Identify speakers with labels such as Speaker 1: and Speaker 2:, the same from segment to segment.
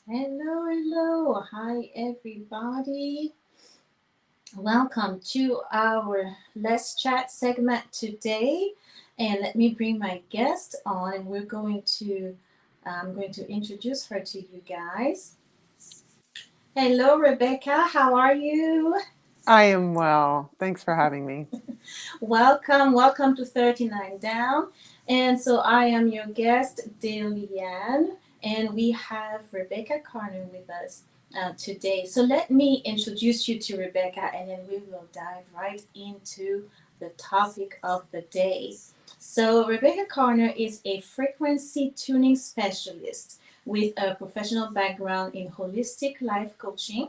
Speaker 1: Hello, hello. Hi, everybody. Welcome to our Let's Chat segment today. And let me bring my guest on, and I'm going to introduce her to you guys. Hello, Rebecca. How are you?
Speaker 2: I am well. Thanks for having me.
Speaker 1: Welcome to 39 Down. And so I am your guest, Delian, and we have Rebecca Carner with us today. So let me introduce you to Rebecca, and then we will dive right into the topic of the day. So, Rebecca Carner is a frequency tuning specialist with a professional background in holistic life coaching,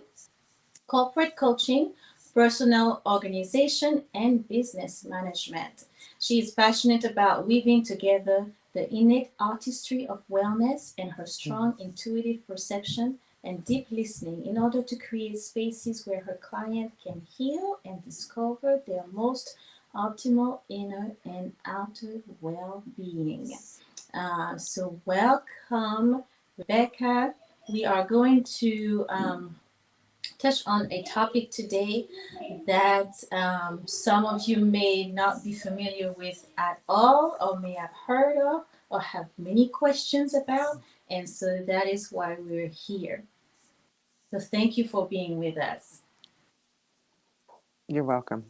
Speaker 1: corporate coaching, personal organization, and business management. She is passionate about weaving together the innate artistry of wellness and her strong intuitive perception and deep listening in order to create spaces where her client can heal and discover their most optimal inner and outer well being. So, welcome, Rebecca. We are going to touch on a topic today that some of you may not be familiar with at all, or may have heard of, or have many questions about. And so that is why we're here. So thank you for being with us.
Speaker 2: You're welcome.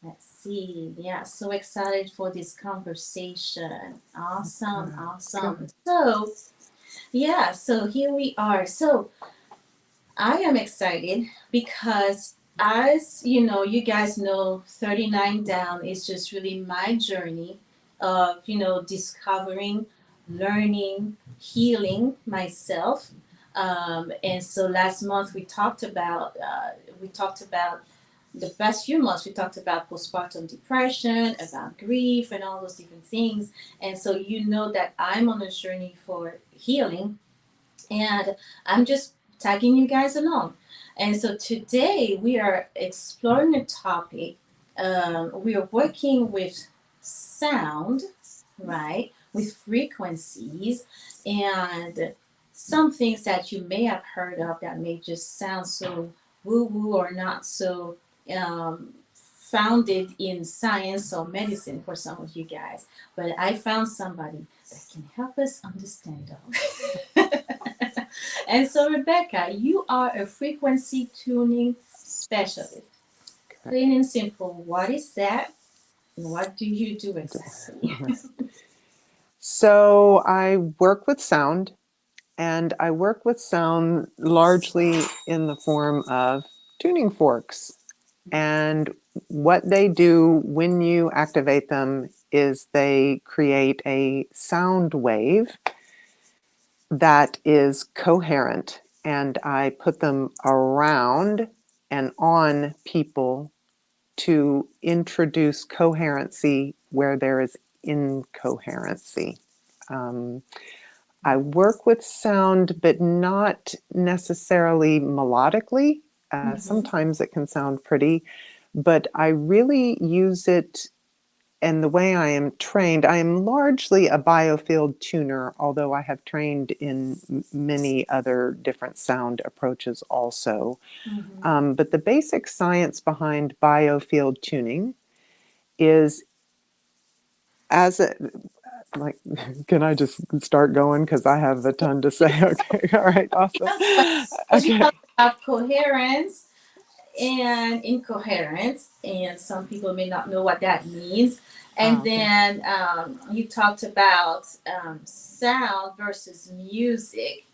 Speaker 1: Let's see. Yeah, so excited for this conversation. Awesome, awesome.
Speaker 2: Good.
Speaker 1: So here we are. So I am excited because, as you know, you guys know, 39 Down is just really my journey of, discovering, learning, healing myself. And so last month we talked about the past few months, we talked about postpartum depression, about grief, and all those different things. And so you know that I'm on a journey for healing, and I'm just tagging you guys along. And so today we are exploring a topic. We are working with sound, right? With frequencies, and some things that you may have heard of that may just sound so woo woo or not so founded in science or medicine for some of you guys. But I found somebody that can help us understand all. And so, Rebecca, you are a frequency tuning specialist. Plain and simple, what is that? And what do you do exactly?
Speaker 2: So I work with sound, and I work with sound largely in the form of tuning forks. And what they do when you activate them is they create a sound wave that is coherent. And I put them around and on people to introduce coherency where there is incoherency. Um, I work with sound, but not necessarily melodically.
Speaker 1: Mm-hmm.
Speaker 2: Sometimes it can sound pretty, but I really use it. And the way I am trained, I am largely a biofield tuner, although I have trained in many other different sound approaches also.
Speaker 1: Mm-hmm.
Speaker 2: But the basic science behind biofield tuning is as a, like, can I just start going? Because I have a ton to say. Okay. All right. Awesome.
Speaker 1: Yes, but as you
Speaker 2: Okay.
Speaker 1: talk about coherence and incoherence, and some people may not know what that means. And
Speaker 2: Oh, okay.
Speaker 1: then you talked about sound versus music,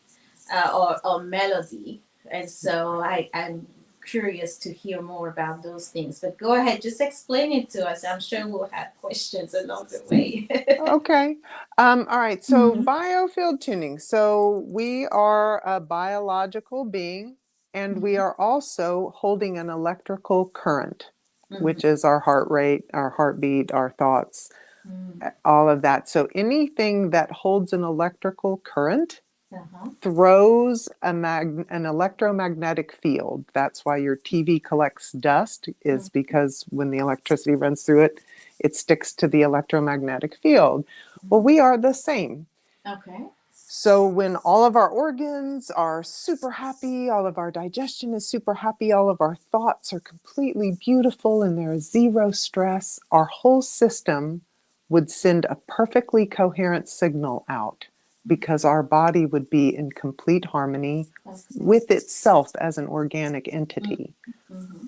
Speaker 1: or melody. And so I'm curious to hear more about those things. But go ahead, just explain it to us. I'm sure we'll have questions along the way.
Speaker 2: Okay. All right. So
Speaker 1: Mm-hmm.
Speaker 2: biofield tuning. So we are a biological being, and we
Speaker 1: Mm-hmm.
Speaker 2: are also holding an electrical current,
Speaker 1: Mm-hmm.
Speaker 2: which is our heart rate, our heartbeat, our thoughts,
Speaker 1: Mm-hmm.
Speaker 2: all of that. So anything that holds an electrical current
Speaker 1: Uh-huh.
Speaker 2: throws an electromagnetic field. That's why your TV collects dust, is because when the electricity runs through it, it sticks to the electromagnetic field. Well,
Speaker 1: Mm-hmm.
Speaker 2: we are the same.
Speaker 1: Okay.
Speaker 2: So when all of our organs are super happy, all of our digestion is super happy, all of our thoughts are completely beautiful, and there is zero stress, our whole system would send a perfectly coherent signal out because our body would be in complete harmony
Speaker 1: Okay.
Speaker 2: with itself as an organic entity.
Speaker 1: Mm-hmm.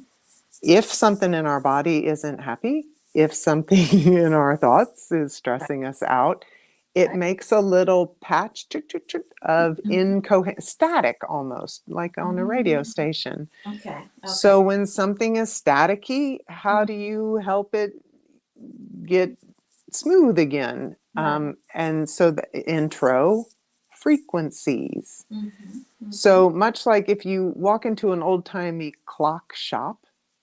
Speaker 2: If something in our body isn't happy, if something in our thoughts is
Speaker 1: Right.
Speaker 2: stressing us out, it
Speaker 1: Right.
Speaker 2: makes a little patch of
Speaker 1: Mm-hmm.
Speaker 2: incoherent static, almost like on a radio
Speaker 1: Mm-hmm.
Speaker 2: station.
Speaker 1: Okay. Okay.
Speaker 2: So when something is staticky, how
Speaker 1: Mm-hmm.
Speaker 2: do you help it get smooth again?
Speaker 1: Right.
Speaker 2: And so the intro, frequencies.
Speaker 1: Mm-hmm. Mm-hmm.
Speaker 2: So much like if you walk into an old-timey clock shop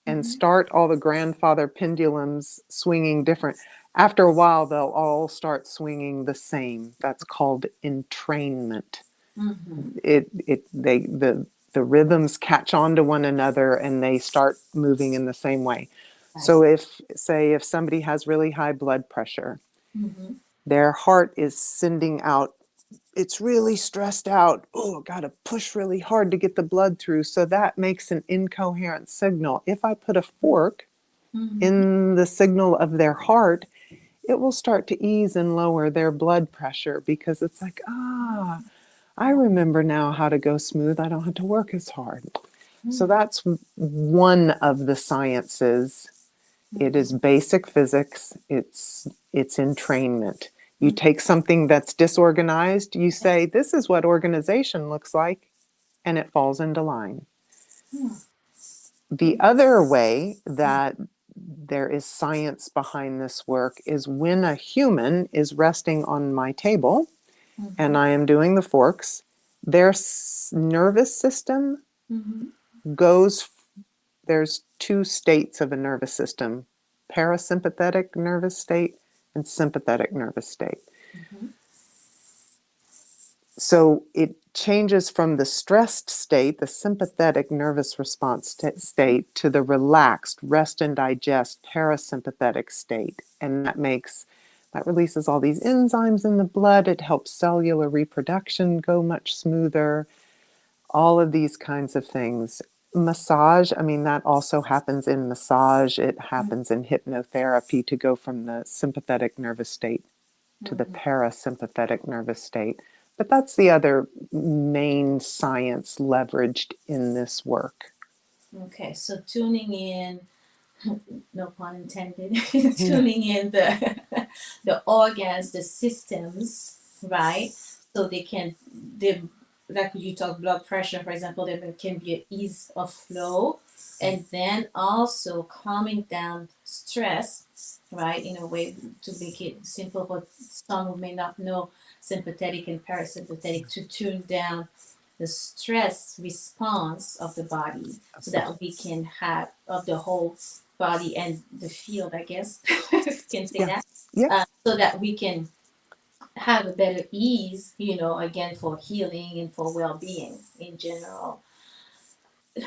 Speaker 2: and
Speaker 1: Mm-hmm.
Speaker 2: start all the grandfather pendulums swinging different, after a while they'll all start swinging the same. That's called entrainment.
Speaker 1: Mm-hmm.
Speaker 2: The rhythms catch on to one another and they start moving in the same way.
Speaker 1: Right.
Speaker 2: So if somebody has really high blood pressure,
Speaker 1: Mm-hmm.
Speaker 2: their heart is sending out, it's really stressed out. Oh, got to push really hard to get the blood through. So that makes an incoherent signal. If I put a fork
Speaker 1: Mm-hmm.
Speaker 2: in the signal of their heart, it will start to ease and lower their blood pressure because it's like, I remember now how to go smooth. I don't have to work as hard. So that's one of the sciences. It
Speaker 1: Mm-hmm.
Speaker 2: is basic physics. It's entrainment. You
Speaker 1: Mm-hmm.
Speaker 2: take something that's disorganized, you say, this is what organization looks like, and it falls into line. The other way that there is science behind this work is when a human is resting on my table
Speaker 1: Mm-hmm.
Speaker 2: and I am doing the forks, their nervous system
Speaker 1: Mm-hmm.
Speaker 2: goes, there's two states of a nervous system: parasympathetic nervous state and sympathetic nervous state.
Speaker 1: Mm-hmm.
Speaker 2: So it changes from the stressed state, the sympathetic nervous response state, to the relaxed rest and digest parasympathetic state. And that releases all these enzymes in the blood. It helps cellular reproduction go much smoother. All of these kinds of things. Massage, I mean, that also happens in massage. It happens in hypnotherapy to go from the sympathetic nervous state to the
Speaker 1: Mm-hmm.
Speaker 2: parasympathetic nervous state. But that's the other main science leveraged in this work.
Speaker 1: Okay. So tuning in, no pun intended,
Speaker 2: Yeah.
Speaker 1: tuning in the the organs, the systems, right? So they like you talk blood pressure, for example, there can be an ease of flow, and then also calming down stress, right? In a way to make it simple for some who may not know sympathetic and parasympathetic, to tune down the stress response of the body so that we can have of the whole body and the field, I guess, if you can say
Speaker 2: Yeah.
Speaker 1: that,
Speaker 2: Yeah.
Speaker 1: so that we can have a better ease, again, for healing and for well-being in general.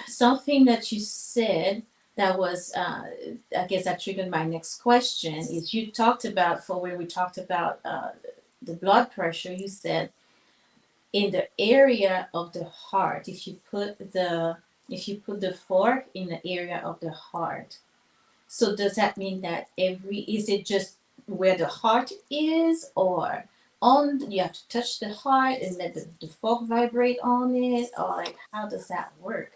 Speaker 1: Something that you said that was, I guess, that triggered my next question is you talked about, for where we talked about the blood pressure, you said in the area of the heart, if you put the fork in the area of the heart, so does that mean that is it just where the heart is, or on you have to touch the heart and let the fork vibrate on it, or like how does that work?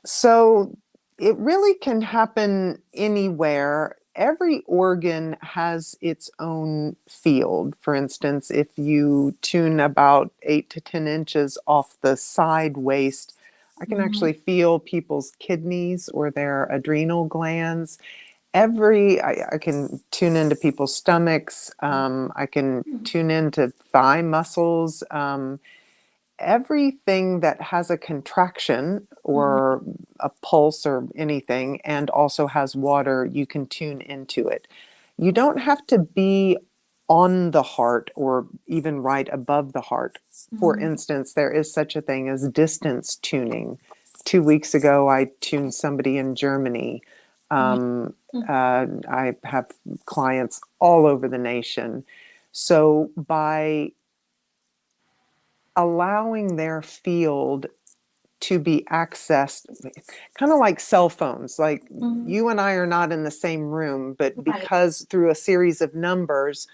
Speaker 2: So it really can happen anywhere. Every organ has its own field. For instance, if you tune about 8 to 10 inches off the side waist, I can
Speaker 1: Mm-hmm.
Speaker 2: actually feel people's kidneys or their adrenal glands. I can tune into people's stomachs. I can tune into thigh muscles. Everything that has a contraction
Speaker 1: Mm-hmm.
Speaker 2: or a pulse or anything and also has water, you can tune into it. You don't have to be on the heart or even right above the heart. For
Speaker 1: Mm-hmm.
Speaker 2: instance, there is such a thing as distance tuning. 2 weeks ago, I tuned somebody in Germany. I have clients all over the nation. So by allowing their field to be accessed, kind of like cell phones. Like
Speaker 1: Mm-hmm.
Speaker 2: you and I are not in the same room, but
Speaker 1: Right.
Speaker 2: because through a series of numbers,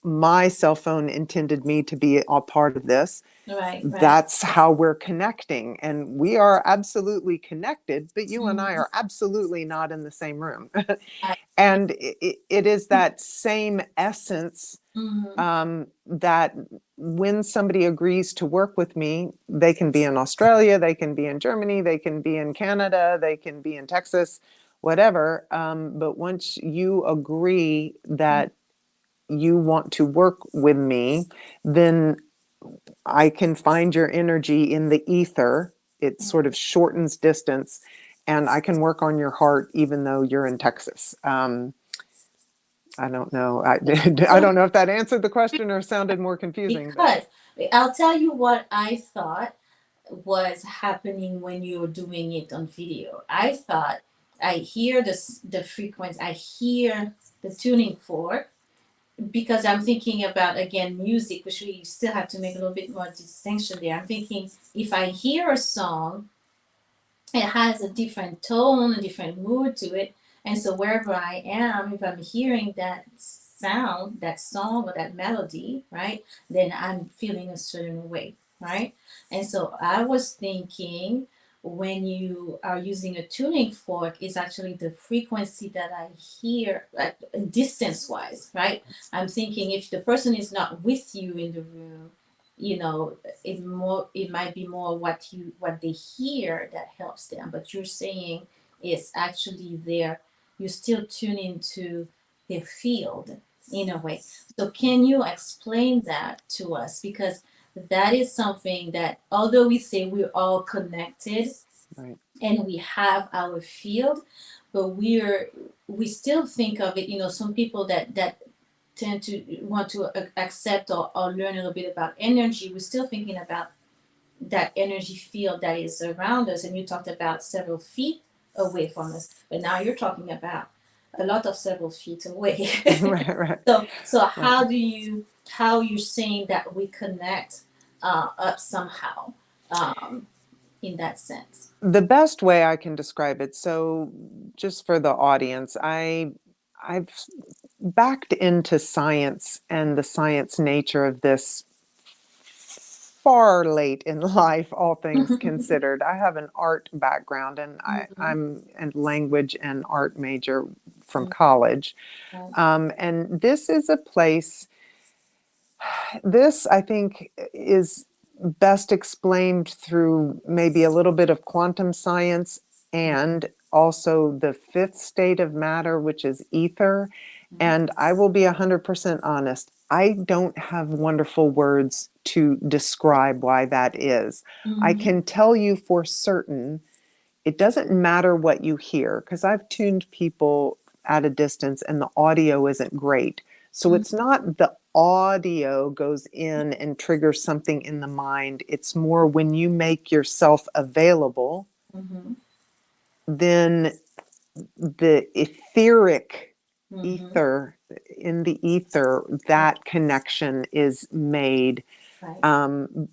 Speaker 2: my cell phone intended me to be a part of this.
Speaker 1: Right, right.
Speaker 2: That's how we're connecting. And we are absolutely connected, but you and I
Speaker 1: Mm-hmm.
Speaker 2: are absolutely not in the same room.
Speaker 1: Right.
Speaker 2: And it is that same essence,
Speaker 1: Mm-hmm.
Speaker 2: that when somebody agrees to work with me, they can be in Australia, they can be in Germany, they can be in Canada, they can be in Texas, whatever. But once you agree that you want to work with me, then I can find your energy in the ether. It sort of shortens distance, and I can work on your heart even though you're in Texas. I don't know. I
Speaker 1: So
Speaker 2: don't know if that answered the question or sounded more confusing, but
Speaker 1: because I'll tell you what I thought was happening when you were doing it on video. I thought I hear the frequency, I hear the tuning fork, because I'm thinking about again music, which we still have to make a little bit more distinction there. I'm thinking if I hear a song, it has a different tone, a different mood to it. And so wherever I am, if I'm hearing that sound, that song or that melody, right, then I'm feeling a certain way, right? And so I was thinking when you are using a tuning fork, is actually the frequency that I hear, like distance wise, right? I'm thinking if the person is not with you in the room, you know, it might be more what they hear that helps them, but you're saying it's actually their, you still tune into their field in a way. So can you explain that to us, because that is something that although we say we're all connected
Speaker 2: right.
Speaker 1: and we have our field, but we still think of it, you know, some people that tend to want to accept or learn a little bit about energy, we're still thinking about that energy field that is around us. And you talked about several feet away from us, but now you're talking about a lot of several feet away.
Speaker 2: Right, right,
Speaker 1: So
Speaker 2: right.
Speaker 1: how you're saying that we connect up somehow, um, in that sense.
Speaker 2: The best way I can describe it, so just for the audience, I've backed into science and the science nature of this far late in life, all things considered. I have an art background, and
Speaker 1: Mhm.
Speaker 2: I'm a language and art major from college.
Speaker 1: Mhm.
Speaker 2: And this is a place, this I think is best explained through maybe a little bit of quantum science and also the fifth state of matter, which is ether. And I will be 100% honest, I don't have wonderful words to describe why that is. I
Speaker 1: Mhm.
Speaker 2: can tell you for certain it doesn't matter what you hear, because I've tuned people at a distance and the audio isn't great. So
Speaker 1: Mhm.
Speaker 2: it's not the audio goes in and triggers something in the mind. It's more when you make yourself available,
Speaker 1: Mhm.
Speaker 2: then the etheric
Speaker 1: Mhm.
Speaker 2: ether, in the ether,
Speaker 1: Right.
Speaker 2: that connection is made.
Speaker 1: Right.
Speaker 2: um,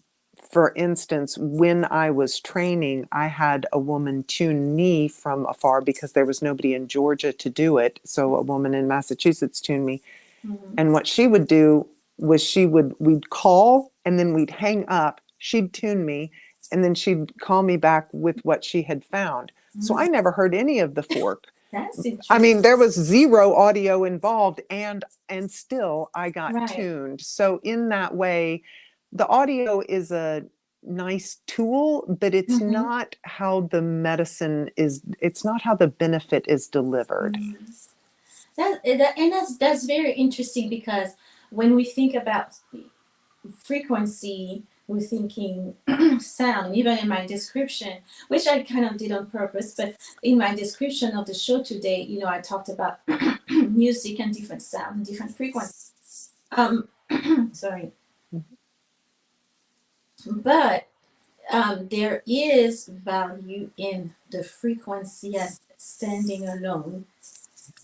Speaker 2: for instance, when I was training, I had a woman tune me from afar because there was nobody in Georgia to do it. So a woman in Massachusetts tuned me.
Speaker 1: Mhm.
Speaker 2: And what she would do was we'd call and then we'd hang up. She'd tune me and then she'd call me back with what she had found. So I
Speaker 1: Mhm.
Speaker 2: never heard any of the fork.
Speaker 1: That's
Speaker 2: I
Speaker 1: interesting.
Speaker 2: mean, there was zero audio involved, and still I got
Speaker 1: Right.
Speaker 2: tuned. So in that way, the audio is a nice tool, but it's
Speaker 1: Mhm.
Speaker 2: not how the medicine is, it's not how the benefit is delivered.
Speaker 1: Mhm. And that's very interesting, because when we think about frequency, we're thinking sound. Even in my description, which I kind of did on purpose, but in my description of the show today, you know, I talked about music and different sound and different frequencies. Um, sorry, but there is value in the frequency as standing alone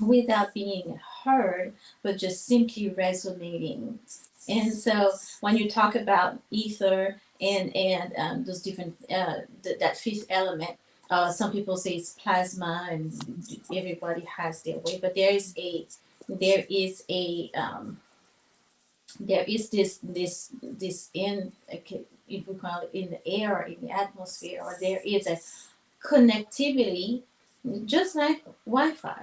Speaker 1: without being heard, but just simply resonating. And so when you talk about ether and those different that fifth element, some people say it's plasma, and everybody has their way. But there is a there is this in, okay, if we call it in the air, in the atmosphere, or there is a connectivity, just like Wi-Fi.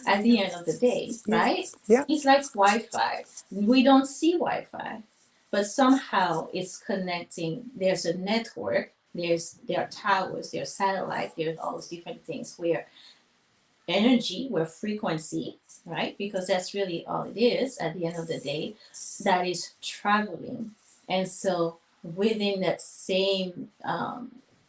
Speaker 1: At the end of the day,
Speaker 2: Yeah.
Speaker 1: right?
Speaker 2: Yeah.
Speaker 1: It's like Wi-Fi. We don't see Wi-Fi, but somehow it's connecting. There's a network. There are towers. There's satellite. There's all those different things where energy, where frequency, right? Because that's really all it is at the end of the day, that is traveling. And so within that same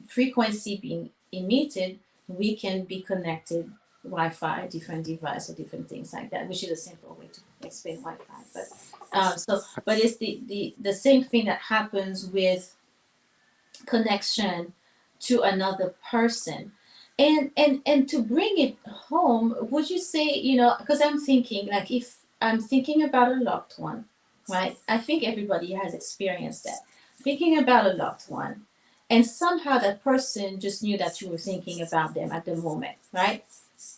Speaker 1: frequency being emitted, we can be connected Wi-Fi, different device or different things like that, which is a simple way to explain Wi-Fi. But it's the same thing that happens with connection to another person. And to bring it home, would you say, because I'm thinking, like, if I'm thinking about a loved one, right? I think everybody has experienced that, thinking about a loved one, and somehow that person just knew that you were thinking about them at the moment, right?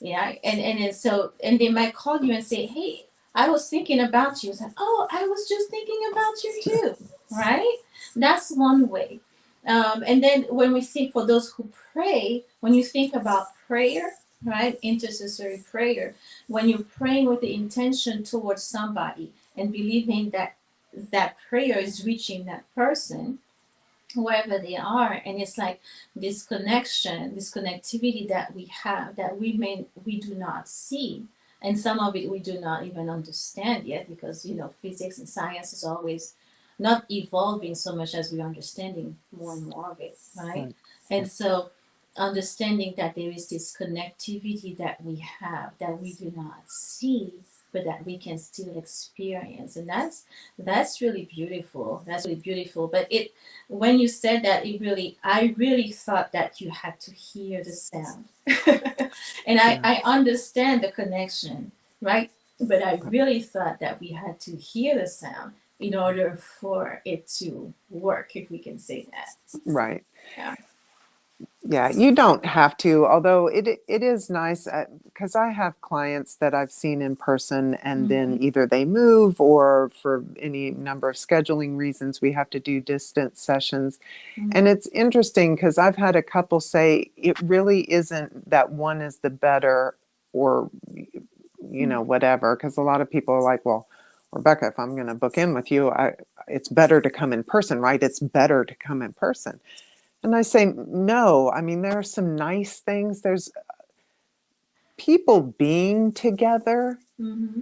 Speaker 1: Yeah. And they might call you and say, hey, I was thinking about you. It's like, oh, I was just thinking about you too, right? That's one way. And then when we think, for those who pray, when you think about prayer, right, intercessory prayer, when you're praying with the intention towards somebody and believing that that prayer is reaching that person wherever they are, and it's like this connection, this connectivity that we have, that we do not see, and some of it we do not even understand yet, because physics and science is always not evolving so much as we're understanding more and more of it, right?
Speaker 2: Right.
Speaker 1: And so understanding that there is this connectivity that we have, that we do not see, but that we can still experience, and that's really beautiful. That's really beautiful. But it when you said that, I really thought that you had to hear the sound. And
Speaker 2: Yeah.
Speaker 1: I understand the connection, right? But I
Speaker 2: Right.
Speaker 1: really thought that we had to hear the sound in order for it to work, if we can say that.
Speaker 2: Right.
Speaker 1: Yeah.
Speaker 2: Yeah, you don't have to, although it is nice because I have clients that I've seen in person and then
Speaker 1: Mm-hmm.
Speaker 2: either they move or for any number of scheduling reasons we have to do distance sessions.
Speaker 1: Mm-hmm.
Speaker 2: And it's interesting because I've had a couple say it really isn't that one is the better or whatever, because a lot of people are like, well, Rebecca, if I'm going to book in with you, it's better to come in person, right? It's better to come in person. And I say, no, I mean, there are some nice things. There's people being together
Speaker 1: Mm-hmm.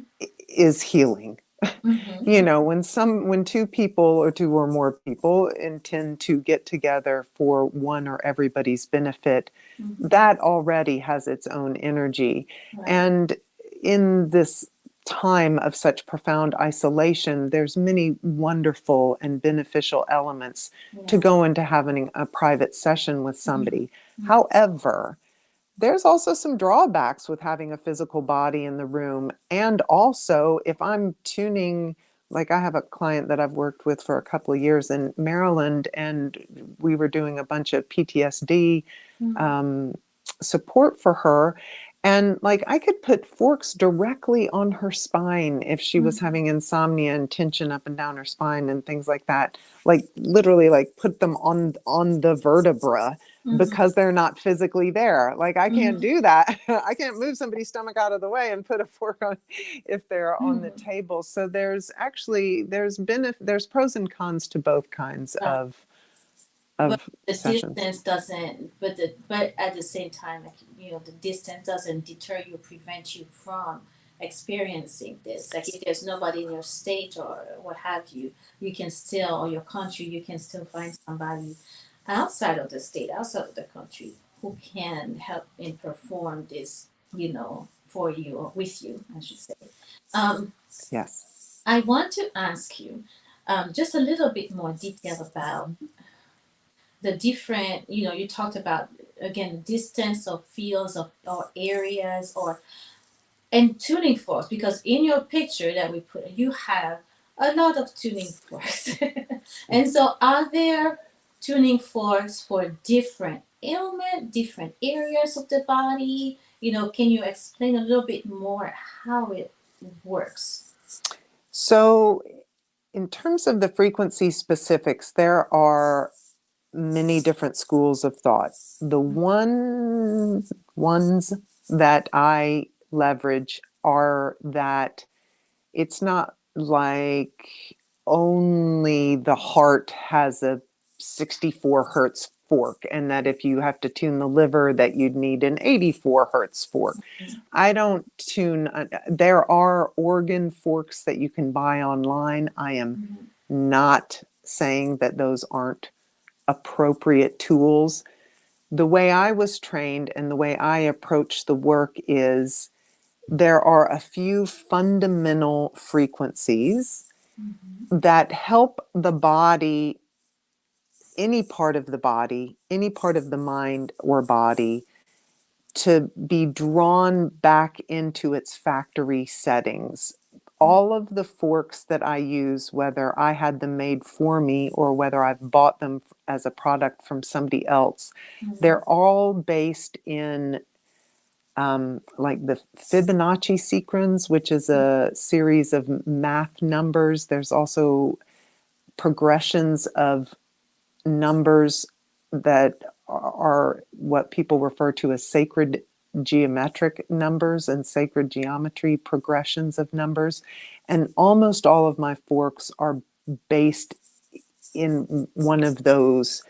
Speaker 2: is healing.
Speaker 1: Mm-hmm.
Speaker 2: When two people or two or more people intend to get together for one or everybody's benefit,
Speaker 1: Mm-hmm.
Speaker 2: that already has its own energy.
Speaker 1: Right.
Speaker 2: And in this time of such profound isolation, there's many wonderful and beneficial elements to
Speaker 1: Yeah.
Speaker 2: go into having a private session with
Speaker 1: Mm-hmm.
Speaker 2: somebody. However, there's also some drawbacks with having a physical body in the room. And also, if I'm tuning, like I have a client that I've worked with for a couple of years in Maryland, and we were doing a bunch of PTSD
Speaker 1: Mm-hmm.
Speaker 2: um, support for her. And like I could put forks directly on her spine if she was
Speaker 1: Mm-hmm.
Speaker 2: having insomnia and tension up and down her spine and things like that. Like literally, like put them on the vertebra
Speaker 1: Mm-hmm.
Speaker 2: because they're not physically there. Like I can't
Speaker 1: Mm-hmm.
Speaker 2: do that. I can't move somebody's stomach out of the way and put a fork on if they're on the
Speaker 1: Mm-hmm.
Speaker 2: table. So there's pros and cons to both kinds
Speaker 1: But
Speaker 2: of
Speaker 1: the
Speaker 2: sessions.
Speaker 1: distance doesn't but at the same time, like, the distance doesn't deter you, prevent you from experiencing this. Like, if there's nobody in your state or what have you, you can still, or your country, you can still find somebody outside of the state, outside of the country, who can help and perform this, for you, or with you, I should say. um
Speaker 2: Yes.
Speaker 1: I want to ask you just a little bit more detail about the different, you talked about, again, distance of fields of or areas, or and tuning forks, because in your picture that we put, you have a lot of tuning forks. And so are there tuning forks for different ailment, different areas of the body? Can you explain a little bit more how it works?
Speaker 2: So, in terms of the frequency specifics, there are many different schools of thought. The ones that I leverage are that it's not like only the heart has a 64 hertz fork, and that if you have to tune the liver that you'd need an 84 hertz fork. I don't tune, there are organ forks that you can buy online. I am
Speaker 1: Mhm.
Speaker 2: not saying that those aren't appropriate tools. The way I was trained and the way I approach the work is there are a few fundamental frequencies
Speaker 1: Mhm.
Speaker 2: that help the body, any part of the body, any part of the mind or body, to be drawn back into its factory settings. All of the forks that I use, whether I had them made for me or whether I've bought them as a product from somebody else,
Speaker 1: Mhm.
Speaker 2: they're all based in like the Fibonacci sequence, which is a series of math numbers. There's also progressions of numbers that are what people refer to as sacred geometric numbers and sacred geometry progressions of numbers. And almost all of my forks are based in one of those,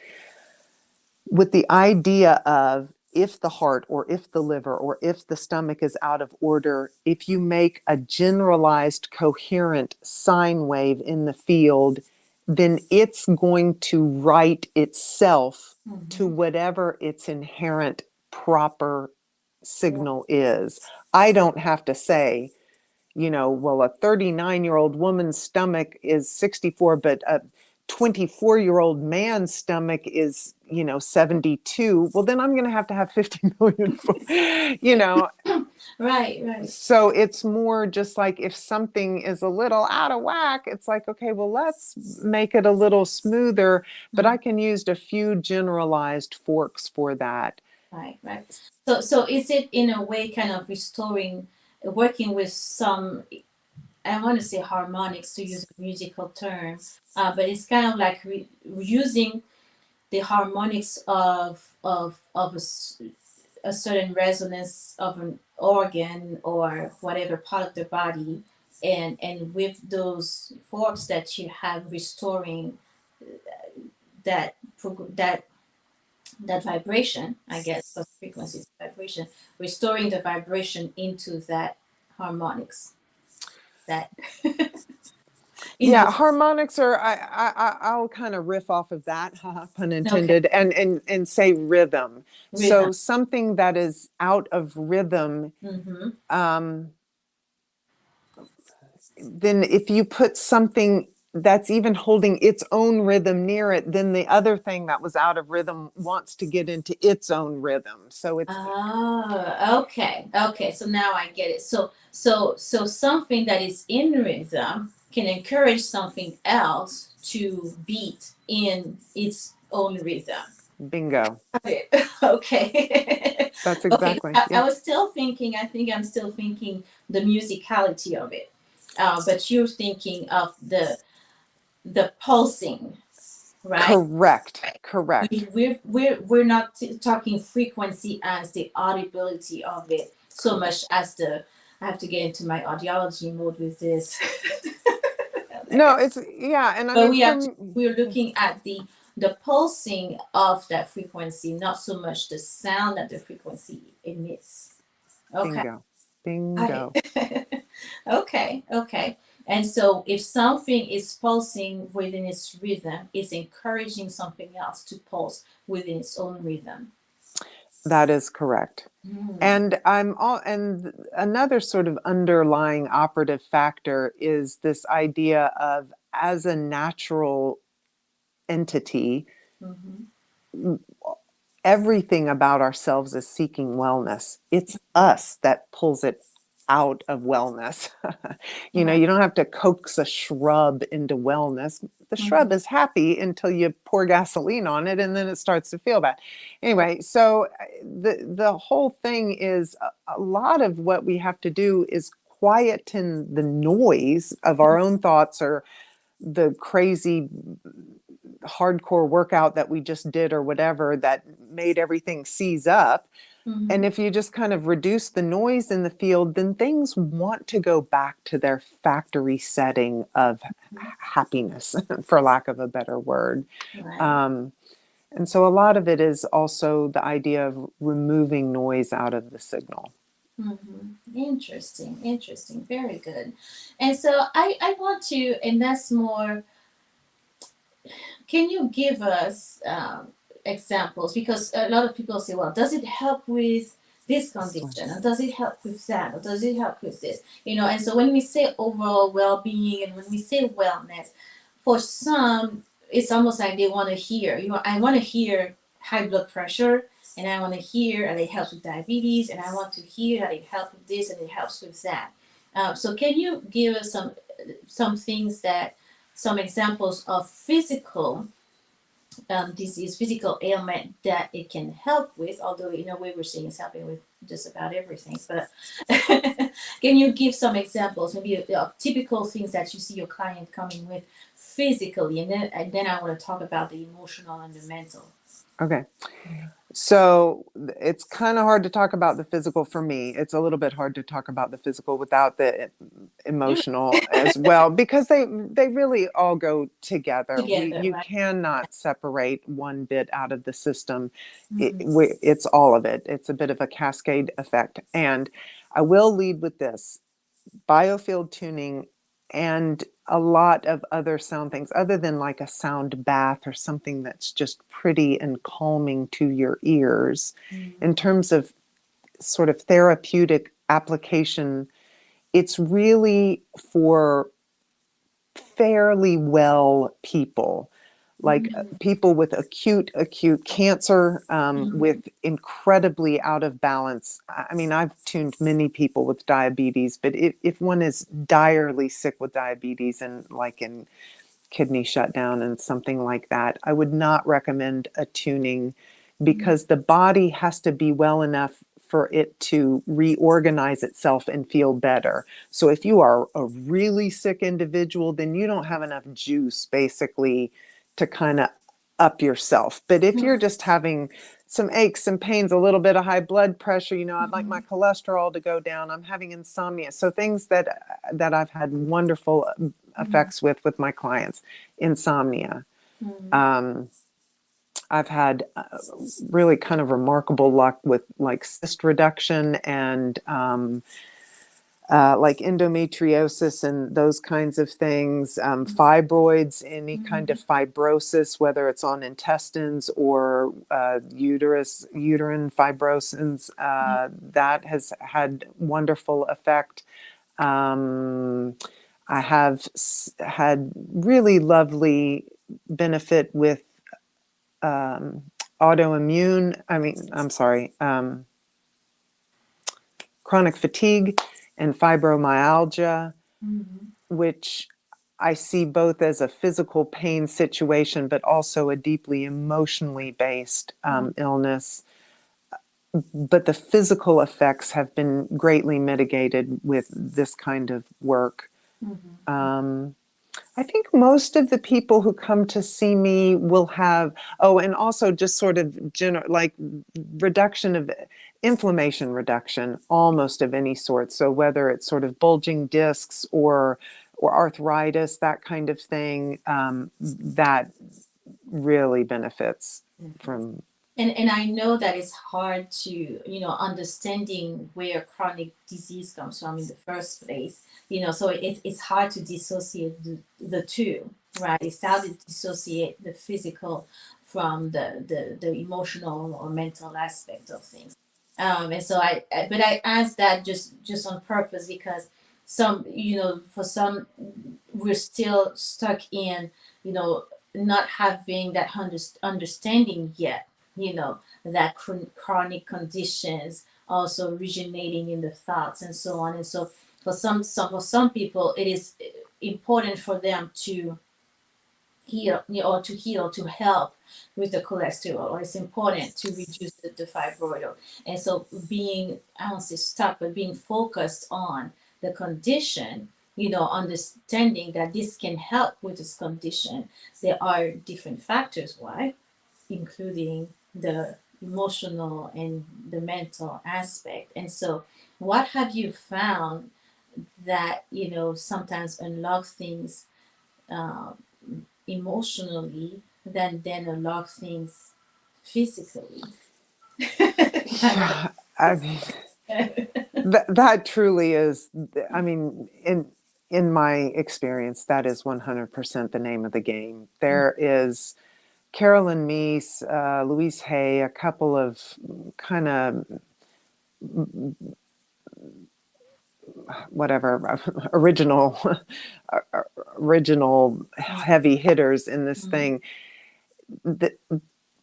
Speaker 2: with the idea of if the heart or if the liver or if the stomach is out of order, if you make a generalized coherent sine wave in the field, then it's going to right itself to
Speaker 1: Mhm.
Speaker 2: whatever its inherent proper
Speaker 1: Yeah.
Speaker 2: signal is. I don't have to say, well, a 39-year-old woman's stomach is 64, but a 24-year-old man's stomach is, 72. Well, then I'm going to have 50 million, you know.
Speaker 1: Right, right.
Speaker 2: So it's more just like if something is a little out of whack, it's like, okay, well, let's make it a little smoother, but I
Speaker 1: Mhm.
Speaker 2: can use a few generalized forks for that.
Speaker 1: Right, right. So is it in a way kind of restoring, working with some, I want to say harmonics to use a musical term, but it's kind of like using the harmonics of a certain resonance of an organ or whatever part of the body, and with those forks that you have restoring that that that vibration, I guess, because frequency is vibration, restoring the vibration into that harmonics, that in
Speaker 2: Yeah,
Speaker 1: those.
Speaker 2: harmonics are. I'll kind of riff off of that, haha, pun
Speaker 1: Okay,
Speaker 2: intended, and say rhythm.
Speaker 1: rhythm.
Speaker 2: So something that is out of rhythm,
Speaker 1: Mm-hmm.
Speaker 2: um, then if you put something that's even holding its own rhythm near it, then the other thing that was out of rhythm wants to get into its own rhythm. So it's
Speaker 1: Oh, okay, okay. So now I get it. So something that is in rhythm can encourage something else to beat in its own rhythm.
Speaker 2: bingo.
Speaker 1: Okay. Okay.
Speaker 2: That's
Speaker 1: Okay.
Speaker 2: exactly,
Speaker 1: I
Speaker 2: yeah.
Speaker 1: was still thinking. I think I'm still thinking the musicality of it, but you're thinking of the pulsing, right?
Speaker 2: Correct, correct.
Speaker 1: We're not talking frequency as the audibility of it so much
Speaker 2: Correct.
Speaker 1: as the. I have to get into my audiology mode with this.
Speaker 2: No, it's yeah, and I
Speaker 1: But
Speaker 2: mean
Speaker 1: we have to.
Speaker 2: from
Speaker 1: We're looking at the pulsing of that frequency, not so much the sound that the frequency emits. Okay.
Speaker 2: bingo,
Speaker 1: Right.
Speaker 2: bingo.
Speaker 1: Okay. Okay. And so, if something is pulsing within its rhythm, it's encouraging something else to pulse within its own rhythm.
Speaker 2: That is correct.
Speaker 1: Mm.
Speaker 2: And another sort of underlying operative factor is this idea of as a natural entity,
Speaker 1: Mm-hmm.
Speaker 2: everything about ourselves is seeking wellness. It's us that pulls it out of wellness.
Speaker 1: Right.
Speaker 2: You don't have to coax a shrub into wellness. The shrub
Speaker 1: Mm-hmm.
Speaker 2: is happy until you pour gasoline on it and then it starts to feel bad. Anyway, so the whole thing is a lot of what we have to do is quieten the noise of our own thoughts or the crazy hardcore workout that we just did or whatever that made everything seize up. And
Speaker 1: Mm-hmm.
Speaker 2: if you just kind of reduce the noise in the field, then things want to go back to their factory setting of happiness, for lack of a better word.
Speaker 1: Right.
Speaker 2: Um, and so a lot of it is also the idea of removing noise out of the signal.
Speaker 1: Interesting, interesting, very good. And so I want to, and that's more, can you give us examples? Because a lot of people say, well, does it help with this condition? Or does it help with that? Or does it help with this? And so when we say overall well being and when we say wellness, for some, it's almost like they want to hear, I want to hear high blood pressure and I want to hear that it helps with diabetes and I want to hear that it helps with this and it helps with that. So can you give us some things that some examples of physical disease, physical ailment that it can help with, although in a way we're seeing it's helping with just about everything. But can you give some examples, maybe typical things that you see your client coming with physically, and then I want to talk about the emotional and the mental.
Speaker 2: Okay. So it's kind of hard to talk about the physical for me. It's a little bit hard to talk about the physical without the emotional as well because they really all go together.
Speaker 1: Together,
Speaker 2: You
Speaker 1: right?
Speaker 2: cannot separate one bit out of the system.
Speaker 1: Mm-hmm.
Speaker 2: It's all of it. It's a bit of a cascade effect. And I will lead with this biofield tuning and a lot of other sound things other than like a sound bath or something that's just pretty and calming to your ears in terms of sort of therapeutic application. It's really for fairly well people, like
Speaker 1: Mm-hmm.
Speaker 2: people with acute cancer,
Speaker 1: Mm-hmm.
Speaker 2: with incredibly out of balance. I mean, I've tuned many people with diabetes, but if one is direly sick with diabetes and like in kidney shutdown and something like that, I would not recommend a tuning because the body has to be well enough for it to reorganize itself and feel better. So if you are a really sick individual, then you don't have enough juice basically to kind of up yourself. But if you're just having some aches, some pains, a little bit of high blood pressure, I'd like my cholesterol to go down, I'm having insomnia. So things that I've had wonderful
Speaker 1: Mm-hmm.
Speaker 2: effects with my clients, insomnia.
Speaker 1: Mm-hmm.
Speaker 2: Um, I've had really kind of remarkable luck with like cyst reduction and like endometriosis and those kinds of things, fibroids, any kind of fibrosis, whether it's on intestines or uterine fibrosis, that has had wonderful effect. Um, I have had really lovely benefit with um, autoimmune. I'm sorry, chronic fatigue and fibromyalgia,
Speaker 1: Mm-hmm.
Speaker 2: which I see both as a physical pain situation, but also a deeply emotionally based illness. But the physical effects have been greatly mitigated with this kind of work.
Speaker 1: Mm-hmm.
Speaker 2: Um, I think most of the people who come to see me will have, oh, and also just sort of like reduction of inflammation reduction, almost of any sort. So whether it's sort of bulging discs or arthritis, that kind of thing, that really benefits
Speaker 1: Mm-hmm.
Speaker 2: from.
Speaker 1: And I know that it's hard to, understanding where chronic disease comes from in the first place. So it's hard to dissociate the two, right? It's hard to dissociate the physical from the emotional or mental aspect of things. And so but I asked that just on purpose because some, for some, we're still stuck in, not having that understanding yet, that chronic conditions also originating in the thoughts and so on. And so for some people, it is important for them to heal, to help with the cholesterol, or it's important to reduce the fibroid. And so being, I don't say stuck, but being focused on the condition, understanding that this can help with this condition. There are different factors why, including the emotional and the mental aspect. And so, what have you found that sometimes unlock things uh, emotionally than unlock things physically?
Speaker 2: I mean, that truly is, I mean, in my experience, that is 100% the name of the game. There is Carolyn Meese, Louise Hay, a couple of kind of whatever original original heavy hitters in this
Speaker 1: Mhm.
Speaker 2: thing. The,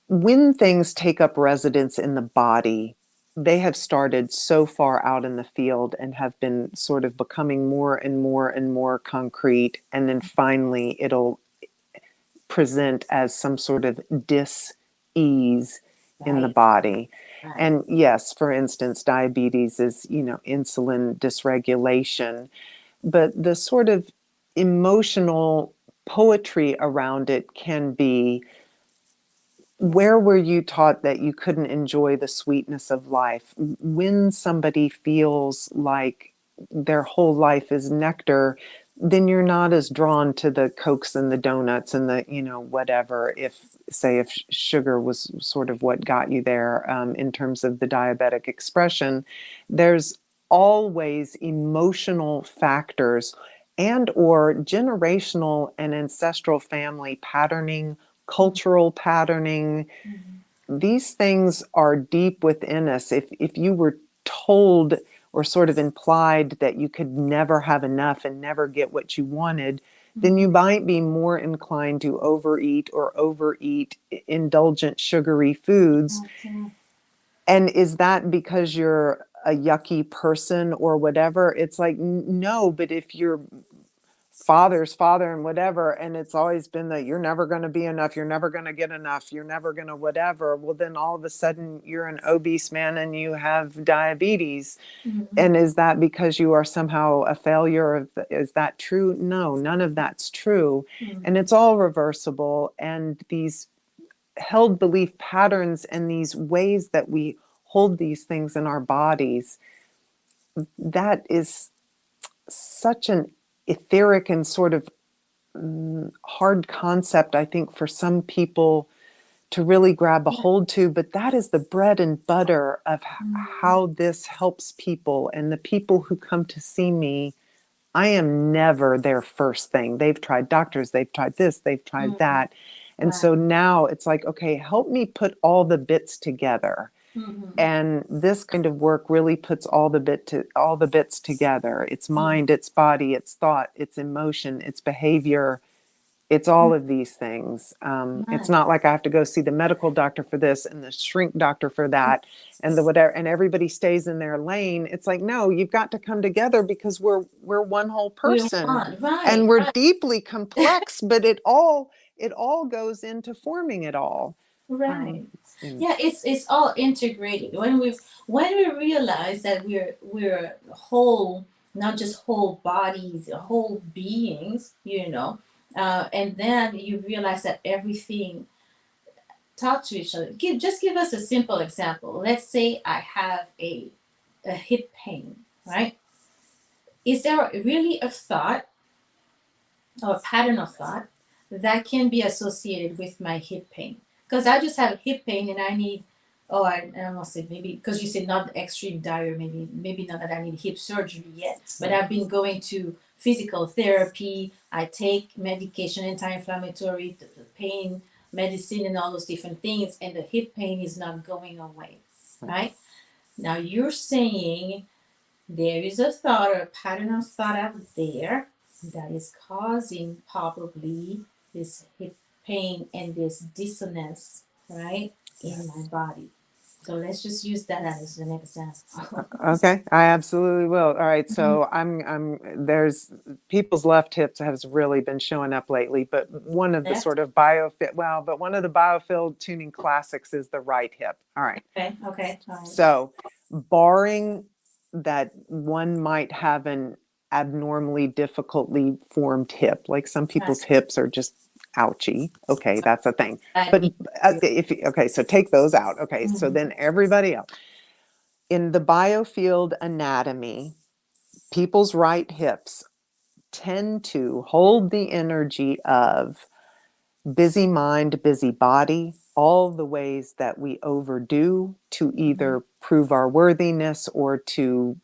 Speaker 2: when things take up residence in the body, they have started so far out in the field and have been sort of becoming more and more and more concrete. And then finally, it'll present as some sort of dis-ease in the
Speaker 1: Right,
Speaker 2: body.
Speaker 1: right.
Speaker 2: And yes, for instance, diabetes is, insulin dysregulation, but the sort of emotional poetry around it can be, where were you taught that you couldn't enjoy the sweetness of life? When somebody feels like their whole life is nectar, then you're not as drawn to the Cokes and the donuts and the, whatever. If sugar was sort of what got you there, in terms of the diabetic expression, there's always emotional factors and or generational and ancestral family patterning, cultural patterning.
Speaker 1: Mhm.
Speaker 2: These things are deep within us. If you were told or sort of implied that you could never have enough and never get what you wanted, then
Speaker 1: Mhm.
Speaker 2: you might be more inclined to overeat indulgent sugary foods.
Speaker 1: Okay.
Speaker 2: And is that because you're a yucky person or whatever? It's like, no, but if you're father's father and whatever, and it's always been that you're never going to be enough, you're never going to get enough, you're never going to whatever, well then all of a sudden you're an obese man and you have diabetes.
Speaker 1: Mhm.
Speaker 2: And is that because you are somehow a failure? Is that true? No, none of that's true. And
Speaker 1: Mhm.
Speaker 2: it's all reversible. And these held belief patterns and these ways that we hold these things in our bodies, that is such an etheric and sort of hard concept, I think, for some people to really grab a
Speaker 1: Yeah.
Speaker 2: hold to. But that is the bread and butter of
Speaker 1: Mhm.
Speaker 2: how this helps people. And the people who come to see me, I am never their first thing. They've tried doctors, they've tried this, they've tried
Speaker 1: Mhm.
Speaker 2: that. And
Speaker 1: Right.
Speaker 2: so now it's like, okay, help me put all the bits together.
Speaker 1: Mhm.
Speaker 2: And this kind of work really puts all the bits together. It's
Speaker 1: Mhm.
Speaker 2: mind, it's body, it's thought, it's emotion, it's behavior, it's all of these things. It's
Speaker 1: Right.
Speaker 2: not like I have to go see the medical doctor for this and the shrink doctor for that and the whatever, and everybody stays in their lane. It's like, no, you've got to come together because we're one whole
Speaker 1: We
Speaker 2: person,
Speaker 1: want. Right.
Speaker 2: and we're
Speaker 1: Right.
Speaker 2: deeply complex, but it all goes into forming it all. Um,
Speaker 1: Right.
Speaker 2: and
Speaker 1: Yeah, it's all integrated. When we realize that we're whole, not just whole bodies, whole beings, and then you realize that everything talk to each other. Give us a simple example. Let's say I have a hip pain, right? Is there really a thought or a pattern of thought that can be associated with my hip pain? Because I just have hip pain and I need, oh, I don't want to say maybe because you said not extreme dire, maybe not that I need hip surgery yet, but I've been going to physical therapy. I take medication, anti-inflammatory, the pain medicine, and all those different things, and the hip pain is not going away, right? Now you're saying there is a thought or a pattern of thought out there that is causing probably this hip pain and this dissonance, right, in my
Speaker 2: yes.
Speaker 1: body. So let's just use that as an example.
Speaker 2: Okay, I absolutely will. All right,
Speaker 1: Mhm.
Speaker 2: so I'm there's people's left hips has really been showing up lately, but one of the
Speaker 1: Left.
Speaker 2: sort of biofit well, but one of the biofield tuning classics is the right hip. All right.
Speaker 1: Okay. Okay. All right.
Speaker 2: So, barring that one might have an abnormally difficultly formed hip. Like some
Speaker 1: Right.
Speaker 2: people's hips are just ouchy. Okay, that's a thing.
Speaker 1: That
Speaker 2: But
Speaker 1: needs to.
Speaker 2: if okay, so take those out. Okay, so
Speaker 1: Mhm.
Speaker 2: then everybody else in the biofield anatomy, people's right hips tend to hold the energy of busy mind, busy body, all the ways that we overdo to
Speaker 1: Mhm.
Speaker 2: either prove our worthiness or to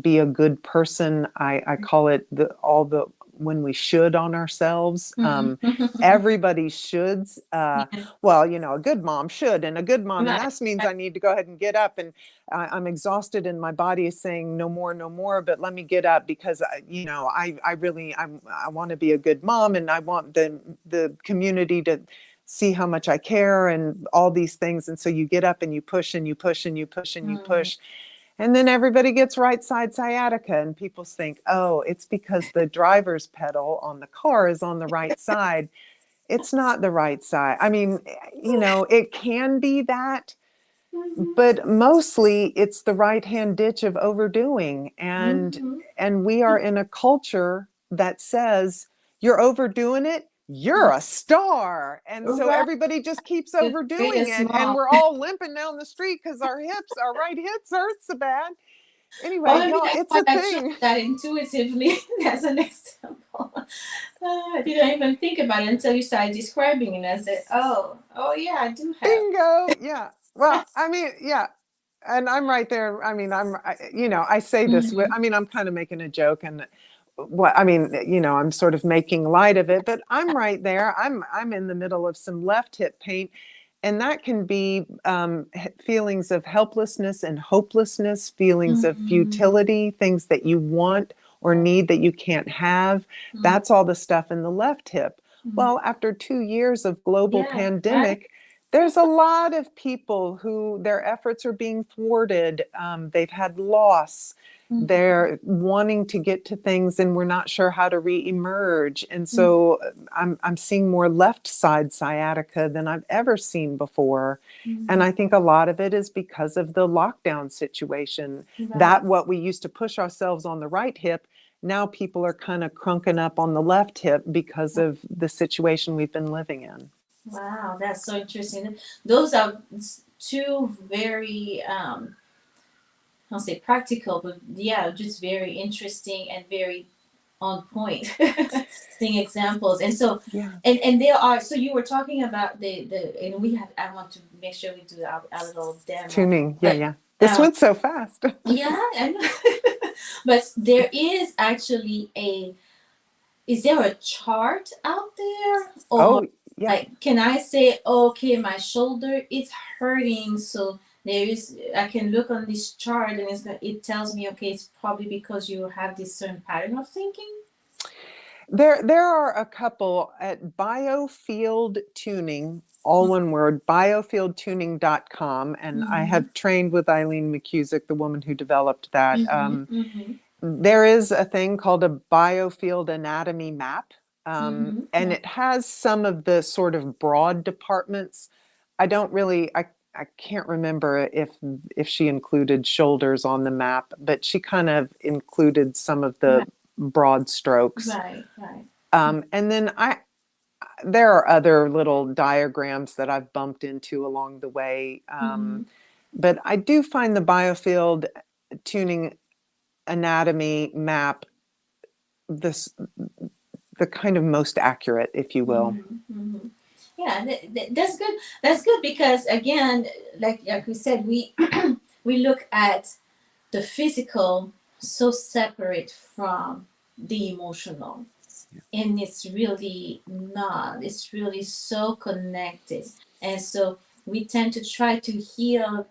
Speaker 2: be a good person. I call it all the when we should on ourselves.
Speaker 1: Mhm.
Speaker 2: Everybody shoulds.
Speaker 1: Yeah.
Speaker 2: Well, a good mom should, and a good mom, and
Speaker 1: Right.
Speaker 2: that means
Speaker 1: Right.
Speaker 2: I need to go ahead and get up, and I'm exhausted, and my body is saying no more, no more. But let me get up because I really I want to be a good mom, and I want the community to see how much I care and all these things. And so you get up and you push and you push and you push and you
Speaker 1: Mhm.
Speaker 2: push, and then everybody gets right side sciatica, and people think, oh, it's because the driver's pedal on the car is on the right side. It's not the right side. I mean, it can be that,
Speaker 1: Mhm.
Speaker 2: but mostly it's the right hand ditch of overdoing. And
Speaker 1: Mhm.
Speaker 2: we are in a culture that says you're overdoing it, you're
Speaker 1: Mhm.
Speaker 2: a star. And so
Speaker 1: Right.
Speaker 2: everybody just keeps
Speaker 1: The
Speaker 2: overdoing
Speaker 1: greatest
Speaker 2: it, and
Speaker 1: mom.
Speaker 2: we're all limping down the street because our right hips hurt so bad.
Speaker 1: Or
Speaker 2: Anyway,
Speaker 1: maybe
Speaker 2: y'all,
Speaker 1: that's
Speaker 2: it's
Speaker 1: why
Speaker 2: a
Speaker 1: I chose
Speaker 2: thing.
Speaker 1: that intuitively. That's an example. I didn't even think about it until you started describing it. I said, oh yeah, I do have.
Speaker 2: Bingo. Yeah. Well, I mean, yeah. And I'm right there. I mean, I say this with,
Speaker 1: Mhm.
Speaker 2: I mean, I'm kind of making a joke, and what I mean, I'm sort of making light of it, but I'm right there. I'm in the middle of some left hip pain, and that can be feelings of helplessness and hopelessness, feelings of
Speaker 1: Mhm.
Speaker 2: futility, things that you want or
Speaker 1: Right.
Speaker 2: need that you can't have.
Speaker 1: Mhm.
Speaker 2: That's all the stuff in the left hip.
Speaker 1: Mhm.
Speaker 2: Well, after 2 years of global
Speaker 1: Yeah. Right.
Speaker 2: pandemic, there's a lot of people who their efforts are being thwarted. They've had loss.
Speaker 1: Mhm.
Speaker 2: They're wanting to get to things, and we're not sure how to re-emerge. And
Speaker 1: Mhm.
Speaker 2: so I'm seeing more left side sciatica than I've ever seen before. And
Speaker 1: Mhm.
Speaker 2: I think a lot of it is because of the lockdown situation.
Speaker 1: Right.
Speaker 2: That what we used to push ourselves on the right hip, now people are kind of crunking up on the left hip because of the situation we've been living in.
Speaker 1: Wow, that's so interesting. Those are two very I'll say practical, but yeah, just very interesting and very on point thing examples. And so
Speaker 2: Yeah.
Speaker 1: and there are, so you were talking about the and we have, I want to make sure we do our little demo.
Speaker 2: Tuning. Yeah,
Speaker 1: But
Speaker 2: yeah. This
Speaker 1: um
Speaker 2: went so fast.
Speaker 1: yeah, and but there is actually a, is there a chart out there, or
Speaker 2: Oh, yeah.
Speaker 1: like can I say, okay, my shoulder is hurting, so there is, I can look on this chart and it tells me, okay, it's probably because you have this certain pattern of thinking.
Speaker 2: There are a couple at Biofield Tuning, all one word, biofieldtuning.com. And I
Speaker 1: Mm-hmm.
Speaker 2: have trained with Eileen McCusick, the woman who developed that.
Speaker 1: Mm-hmm. Mm-hmm.
Speaker 2: There is a thing called a biofield anatomy map,
Speaker 1: Mm-hmm.
Speaker 2: and
Speaker 1: Yeah.
Speaker 2: it has some of the sort of broad departments. I can't remember if she included shoulders on the map, but she kind of included some of the
Speaker 1: Right.
Speaker 2: broad strokes.
Speaker 1: Right. Right.
Speaker 2: And then there are other little diagrams that I've bumped into along the way.
Speaker 1: Mm-hmm.
Speaker 2: But I do find the biofield tuning anatomy map this the kind of most accurate, if you will.
Speaker 1: Mm-hmm. Mm-hmm. Yeah, that's good. That's good because again, like we said, we we look at the physical so separate from the emotional, and it's really not. It's really so connected, and so we tend to try to heal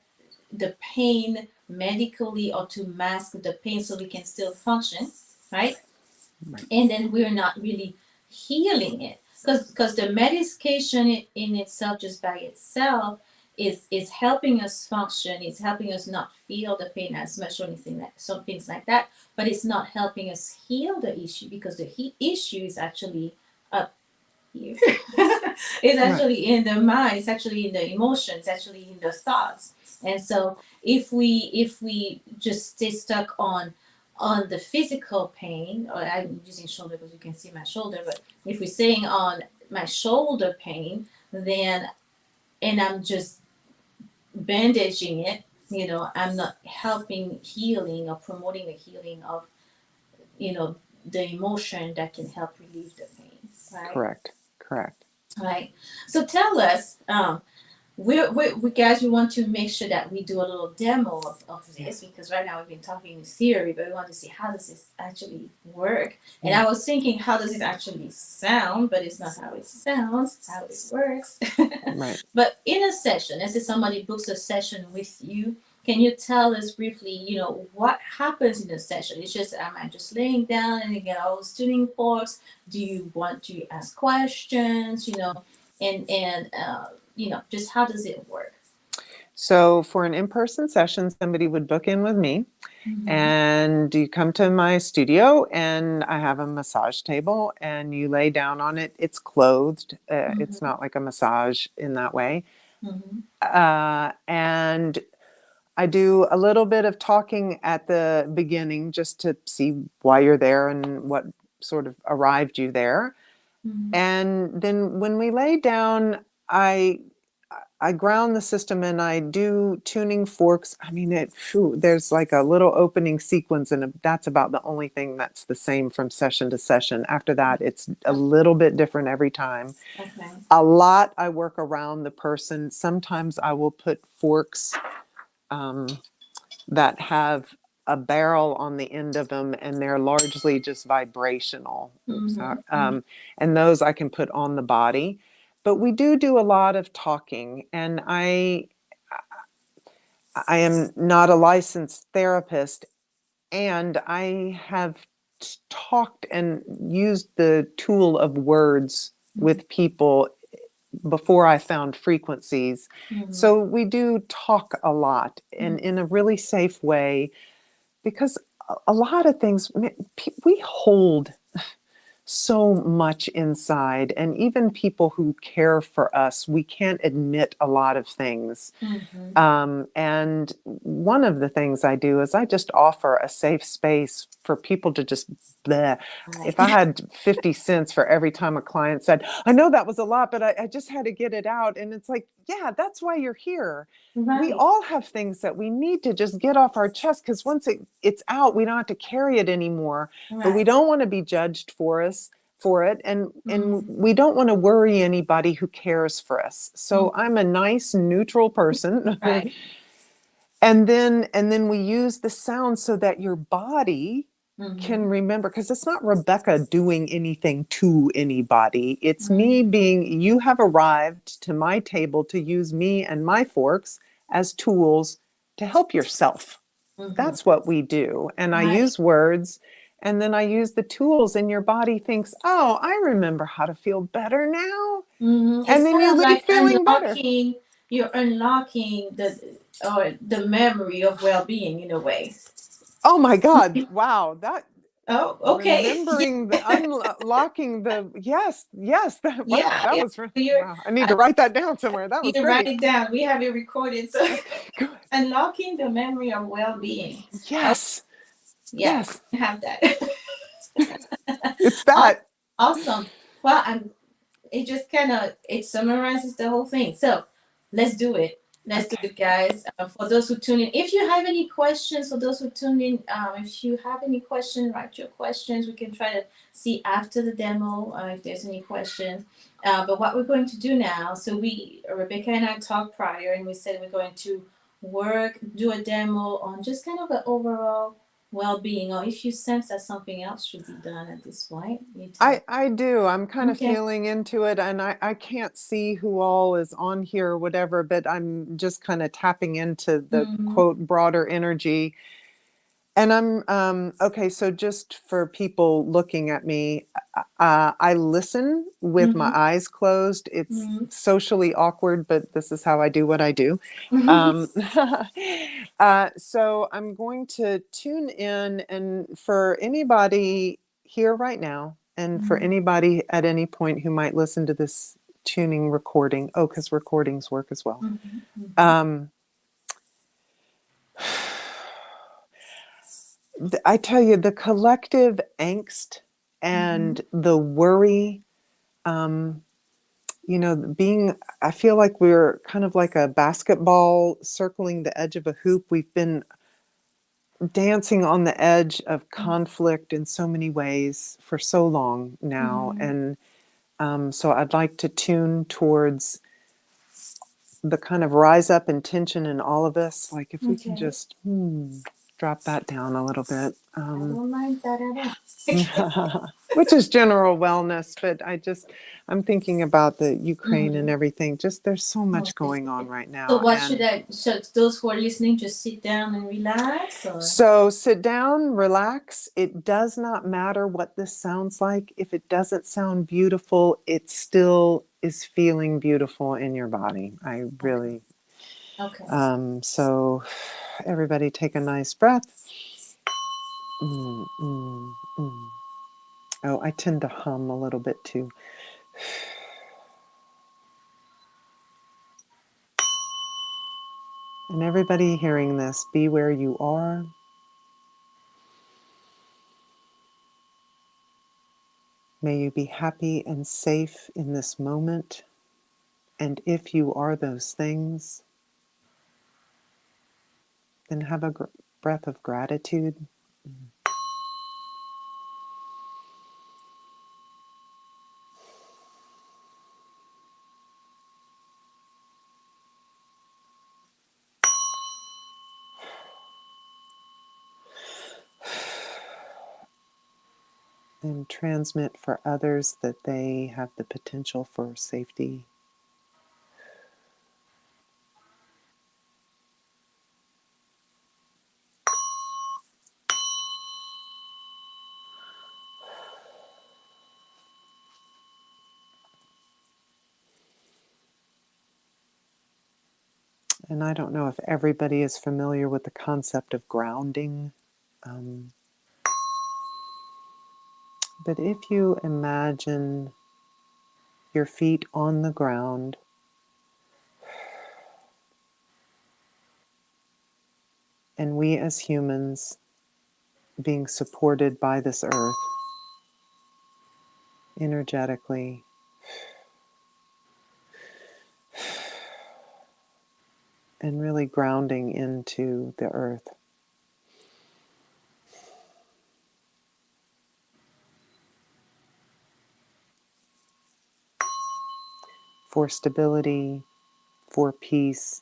Speaker 1: the pain medically or to mask the pain so we can still function, right?
Speaker 2: Right.
Speaker 1: And then we're not really healing it, because the medication in itself, just by itself, is helping us function, it's helping us not feel the pain as much or anything, like some things like that, but it's not helping us heal the issue, because the issue is actually up here. It's
Speaker 2: Right.
Speaker 1: actually in the mind, it's actually in the emotions, actually in the thoughts. And so if we just stay stuck on, on the physical pain, or I'm using shoulder because you can see my shoulder, but if we're saying on my shoulder pain, then, and I'm just bandaging it, I'm not helping healing or promoting the healing of, you know, the emotion that can help relieve the pain, right?
Speaker 2: Correct. Correct.
Speaker 1: Right. So tell us, we guys, we want to make sure that we do a little demo of this, because right now we've been talking in theory, but we want to see how does this actually work. And I was thinking, how does it actually sound? But it's not how it sounds, how it works.
Speaker 2: Right.
Speaker 1: But in a session, let's say somebody books a session with you, can you tell us briefly, what happens in a session? It's just, am I just laying down and you get all those tuning forks? Do you want to ask questions? And just how does it work?
Speaker 2: So for an in-person session, somebody would book in with me,
Speaker 1: Mm-hmm.
Speaker 2: and you come to my studio, and I have a massage table, and you lay down on it. It's clothed. It's
Speaker 1: Mm-hmm.
Speaker 2: not like a massage in that way.
Speaker 1: Mm-hmm.
Speaker 2: And I do a little bit of talking at the beginning just to see why you're there and what sort of arrived you there.
Speaker 1: Mm-hmm.
Speaker 2: And then when we lay down, I I ground the system and I do tuning forks. I mean, there's like a little opening sequence, and that's about the only thing that's the same from session to session. After that, it's a little bit different every time.
Speaker 1: Okay.
Speaker 2: A lot I work around the person. Sometimes I will put forks um, that have a barrel on the end of them, and they're largely just vibrational. Oops,
Speaker 1: Mm-hmm.
Speaker 2: and those I can put on the body. But we do a lot of talking, and I am not a licensed therapist, and I have talked and used the tool of words with people before I found frequencies.
Speaker 1: Mm-hmm.
Speaker 2: So we do talk a lot and in a really safe way, because a lot of things we hold so much inside, and even people who care for us, we can't admit a lot of things.
Speaker 1: Mm-hmm.
Speaker 2: And one of the things I do is I just offer a safe space for people to just bleh.
Speaker 1: Right.
Speaker 2: If I had 50 cents for every time a client said, I know that was a lot, but I just had to get it out. And it's like, yeah, that's why you're here. We
Speaker 1: Right.
Speaker 2: all have things that we need to just get off our chest, because once it's out, we don't have to carry it anymore. But we
Speaker 1: Right.
Speaker 2: don't want to be judged for it, and
Speaker 1: Mm-hmm.
Speaker 2: we don't want to worry anybody who cares for us. So
Speaker 1: Mm-hmm.
Speaker 2: I'm a nice neutral person.
Speaker 1: Right.
Speaker 2: And then we use the sound so that your body
Speaker 1: Mm-hmm.
Speaker 2: can remember, because it's not Rebecca doing anything to anybody. It's me
Speaker 1: Mm-hmm.
Speaker 2: being, you have arrived to my table to use me and my forks as tools to help yourself.
Speaker 1: Mm-hmm.
Speaker 2: That's what we do. And I
Speaker 1: Right.
Speaker 2: use words, and then I use the tools, and your body thinks, oh, I remember how to feel better now.
Speaker 1: Mm-hmm.
Speaker 2: And
Speaker 1: It's
Speaker 2: then
Speaker 1: kind
Speaker 2: you
Speaker 1: of
Speaker 2: leave
Speaker 1: like
Speaker 2: feeling better.
Speaker 1: unlocking. You're unlocking the memory of well-being in a way.
Speaker 2: Oh my God. Wow. That
Speaker 1: Oh, okay. Yeah.
Speaker 2: remembering the unlocking the, yes, that, wow,
Speaker 1: Yeah.
Speaker 2: that
Speaker 1: Yeah.
Speaker 2: was,
Speaker 1: You're
Speaker 2: wow. I need
Speaker 1: uh,
Speaker 2: to write that down somewhere. That was
Speaker 1: you write
Speaker 2: great.
Speaker 1: it down. We have it recorded. So
Speaker 2: Good.
Speaker 1: unlocking the memory of well-being. Oh,
Speaker 2: Yes.
Speaker 1: yeah.
Speaker 2: Yes.
Speaker 1: We have that.
Speaker 2: It's
Speaker 1: Aw-
Speaker 2: that.
Speaker 1: Awesome. Well, it just kind of it summarizes the whole thing. So let's do it. Let's do
Speaker 2: Okay.
Speaker 1: it, guys. For those who tune in, if you have any questions, for those who tune in, if you have any questions, write your questions. We can try to see after the demo if there's any questions. But what we're going to do now, so Rebecca and I talked prior, and we said we're going to do a demo on just kind of an overall well-being, or if you sense that something else should be done at this point, you tell
Speaker 2: I do. I'm kind
Speaker 1: me.
Speaker 2: of
Speaker 1: Okay.
Speaker 2: feeling into it, and I can't see who all is on here or whatever, but I'm just kind of tapping into the
Speaker 1: Mm-hmm.
Speaker 2: quote broader energy. And I'm okay. So just for people looking at me, I listen with my
Speaker 1: Mm-hmm.
Speaker 2: eyes closed. It's
Speaker 1: Mm-hmm.
Speaker 2: socially awkward, but this is how I do what I do.
Speaker 1: Mm-hmm.
Speaker 2: Um, so I'm going to tune in, and for anybody here right now, and for
Speaker 1: Mm-hmm.
Speaker 2: anybody at any point who might listen to this tuning recording, oh, because recordings work as well.
Speaker 1: Mm-hmm.
Speaker 2: Um, I tell you, the collective angst
Speaker 1: Mm-hmm.
Speaker 2: and the worry, um, being, I feel like we're kind of like a basketball circling the edge of a hoop. We've been dancing on the edge of conflict in so many ways for so long now.
Speaker 1: Mm-hmm.
Speaker 2: And so I'd like to tune towards the kind of rise up in tension in all of us. Like if we can
Speaker 1: Okay.
Speaker 2: just drop that down a little bit.
Speaker 1: I don't mind that at all.
Speaker 2: Which is general wellness, but I'm thinking about the Ukraine and
Speaker 1: Mm-hmm.
Speaker 2: everything. Just there's so much
Speaker 1: Most
Speaker 2: going on
Speaker 1: definitely.
Speaker 2: right
Speaker 1: So
Speaker 2: now.
Speaker 1: what should
Speaker 2: And
Speaker 1: I, should those who are listening just sit down and relax or?
Speaker 2: so sit down, relax. It does not matter what this sounds like. If it doesn't sound beautiful, it still is feeling beautiful in your body. I
Speaker 1: Okay.
Speaker 2: really,
Speaker 1: Okay.
Speaker 2: so everybody take a nice breath. Mm, mm, mm. Oh, I tend to hum a little bit too. And everybody hearing this, be where you are. May you be happy and safe in this moment. And if you are those things, then have a breath of gratitude. And transmit for others that they have the potential for safety. And I don't know if everybody is familiar with the concept of grounding, um, but if you imagine your feet on the ground and we as humans being supported by this earth energetically, and really grounding into the earth for stability, for peace.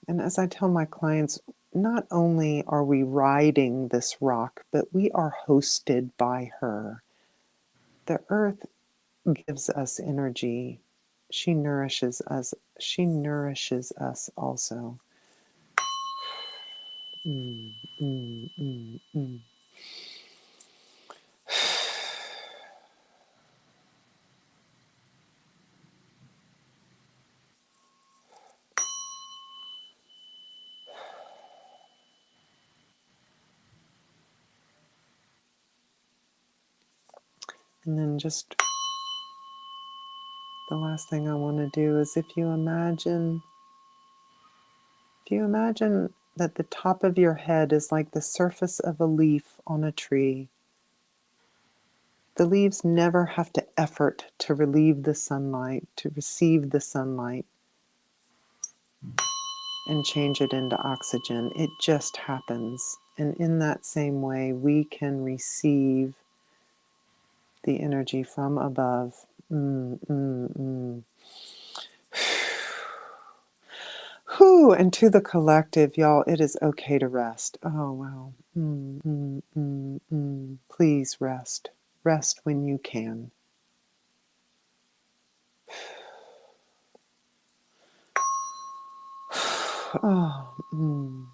Speaker 2: And as I tell my clients, not only are we riding this rock, but we are hosted by her. The earth gives us energy. She nourishes us. She nourishes us also. Mm, mm, mm, mm. And then just the last thing I want to do is if you imagine that the top of your head is like the surface of a leaf on a tree. The leaves never have to effort to relieve the sunlight, to receive the sunlight and change it into oxygen. It just happens. And in that same way, we can receive the energy from above. Mm, mm, mm. Whew, and to the collective, y'all, it is okay to rest. Oh, wow. Mm, mm, mm, mm. Please rest. Rest when you can. Oh, mm,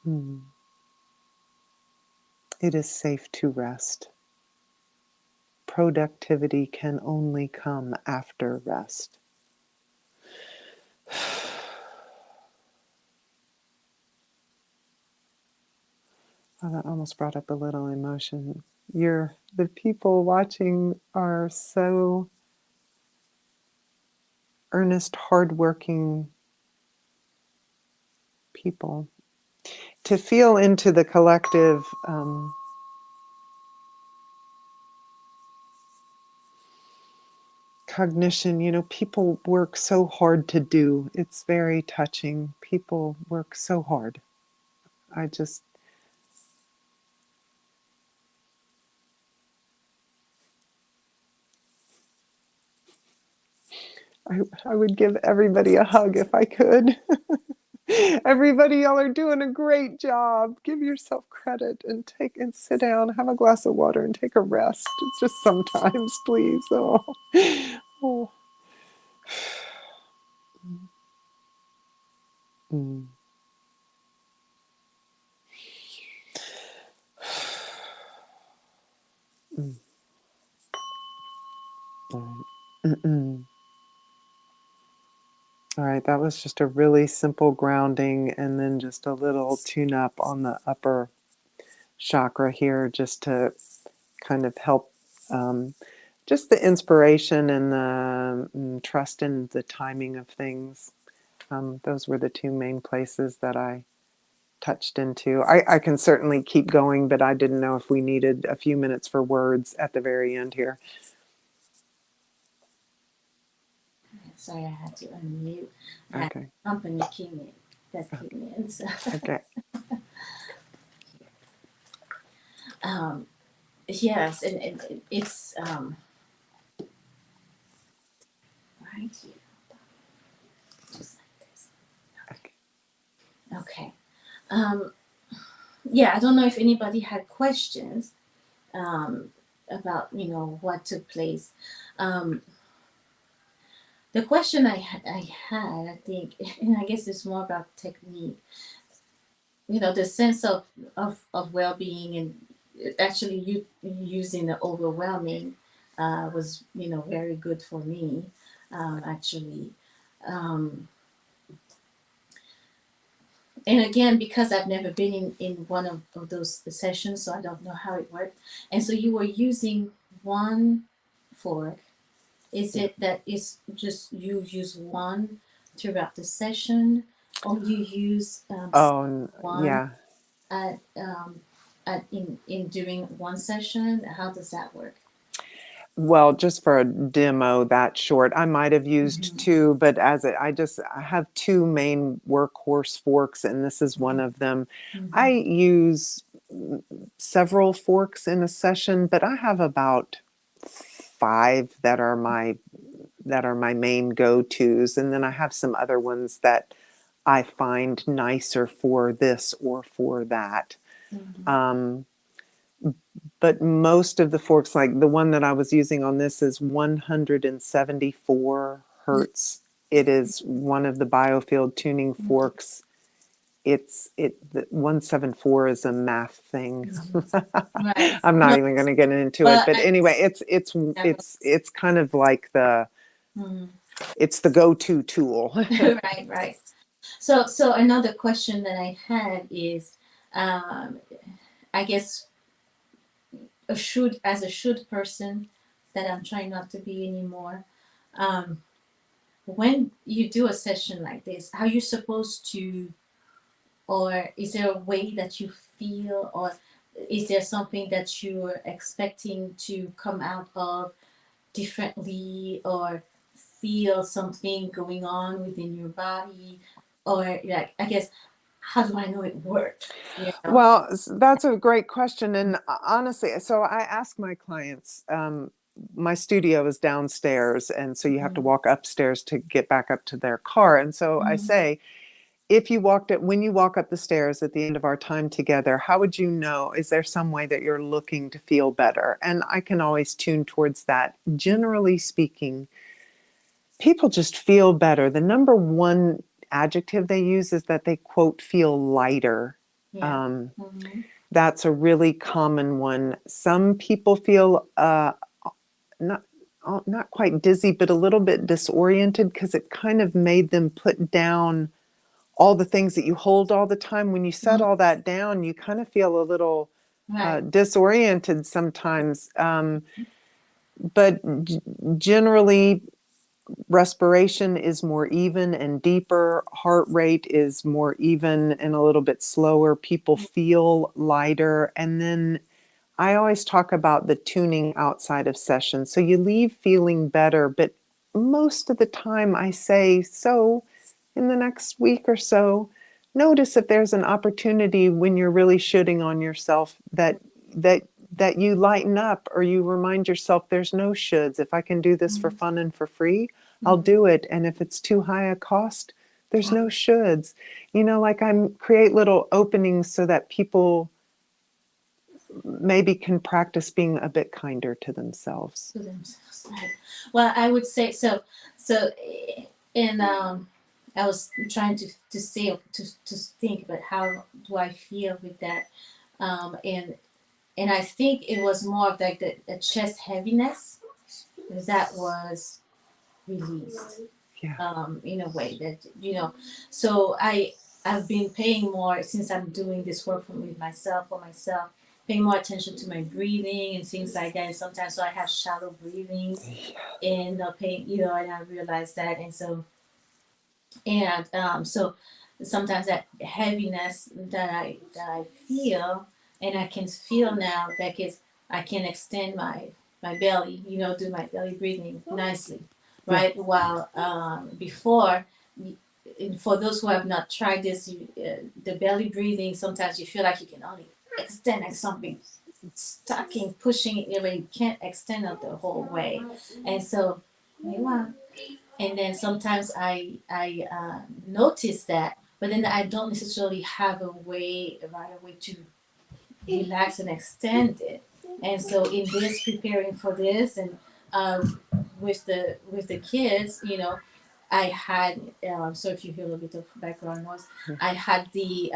Speaker 2: mm. It is safe to rest. Productivity can only come after rest. Oh, that almost brought up a little emotion. The people watching are so earnest, hardworking people. To feel into the collective cognition, people work so hard to do. It's very touching. People work so hard. I just, I would give everybody a hug if I could. Everybody, y'all are doing a great job. Give yourself credit and sit down, have a glass of water, and take a rest. Just sometimes, please. Oh, oh. Mm. Mm. All right. Mm-mm. All right, that was just a really simple grounding and then just a little tune up on the upper chakra here just to kind of help just the inspiration and the trust in the timing of things. Those were the two main places that I touched into. I can certainly keep going, but I didn't know if we needed a few minutes for words at the very end here.
Speaker 1: Sorry, I had to unmute. I had
Speaker 2: Okay.
Speaker 1: company came in. So.
Speaker 2: Okay.
Speaker 1: Yes, and it's right here, just like this.
Speaker 2: Okay.
Speaker 1: Okay. Um, yeah, I don't know if anybody had questions about what took place. Um, the question I think, and I guess it's more about technique. The sense of well-being and actually you using the overwhelming was very good for me actually. Um, and again, because I've never been in one of those sessions, so I don't know how it worked. And so you were using one fork. Is
Speaker 2: Yeah.
Speaker 1: it that it's just you use one throughout the session, or you use one
Speaker 2: Yeah.
Speaker 1: at, in doing one session? How does that work?
Speaker 2: Well, just for a demo that short, I might have used
Speaker 1: Mm-hmm.
Speaker 2: two, but I have two main workhorse forks, and this is one of them. I
Speaker 1: Mm-hmm.
Speaker 2: use several forks in a session, but I have about five that are my main go-tos, and then I have some other ones that I find nicer for this or for that.
Speaker 1: Mm-hmm.
Speaker 2: Um, but most of the forks, like the one that I was using on this, is 174 hertz. It is one of the biofield tuning
Speaker 1: Okay.
Speaker 2: forks. The 174 is a math thing.
Speaker 1: Mm-hmm. Right.
Speaker 2: I'm not
Speaker 1: No,
Speaker 2: even going to get into it,
Speaker 1: but
Speaker 2: but
Speaker 1: I
Speaker 2: anyway, it's it's
Speaker 1: that
Speaker 2: it's it's kind of like
Speaker 1: mm-hmm.
Speaker 2: it's the go-to tool.
Speaker 1: Right, right. So another question that I had is, um, I guess as a should person that I'm trying not to be anymore. Um, when you do a session like this, are you supposed to, or is there a way that you feel, or is there something that you're expecting to come out of differently, or feel something going on within your body, or like I guess how do I know it worked? You know.
Speaker 2: Well, that's a great question. And honestly, so I ask my clients, my studio is downstairs. And so you have to
Speaker 1: Mm-hmm.
Speaker 2: walk upstairs to get back up to their car. And so I
Speaker 1: Mm-hmm.
Speaker 2: say, when you walk up the stairs at the end of our time together, how would you know? Is there some way that you're looking to feel better? And I can always tune towards that. Generally speaking, people just feel better. The number one adjective they use is that they, quote, feel lighter.
Speaker 1: Yeah.
Speaker 2: Um,
Speaker 1: Mm-hmm.
Speaker 2: that's a really common one. Some people feel not not quite dizzy, but a little bit disoriented because it kind of made them put down all the things that you hold all the time. When you set
Speaker 1: Mm-hmm.
Speaker 2: all that down, you kind of feel a little
Speaker 1: Right.
Speaker 2: disoriented sometimes. But generally, respiration is more even and deeper. Heart rate is more even and a little bit slower. People feel lighter. And then I always talk about the tuning outside of session. So you leave feeling better, but most of the time I say, so in the next week or so, notice if there's an opportunity when you're really shooting on yourself that that you lighten up, or you remind yourself there's no shoulds. If I can do this for fun and for free, I'll
Speaker 1: Mhm.
Speaker 2: do it. And if it's too high a cost, there's no shoulds. Like I create little openings so that people maybe can practice being a bit kinder to themselves.
Speaker 1: To themselves. Right. Well, I would say so. So, in I was trying to say to think about how do I feel with that, and I think it was more of like the chest heaviness that was released,
Speaker 2: Yeah.
Speaker 1: in a way that So I've been paying more since I'm doing this work with myself for myself, paying more attention to my breathing and things like that. And sometimes so I have shallow breathings and paying, and I realize that, and so sometimes that heaviness that I feel, and I can feel now that is I can extend my belly, do my belly breathing nicely,
Speaker 2: Yeah.
Speaker 1: right? While before, and for those who have not tried this, the belly breathing, sometimes you feel like you can only extend like something stocking, pushing it, but you can't extend it the whole way, and so. Wow. And then sometimes I notice that, but then I don't necessarily have a way right away to relax and extend it. And so in this preparing for this, and with the kids, I had so if you hear a little bit of background noise, I had the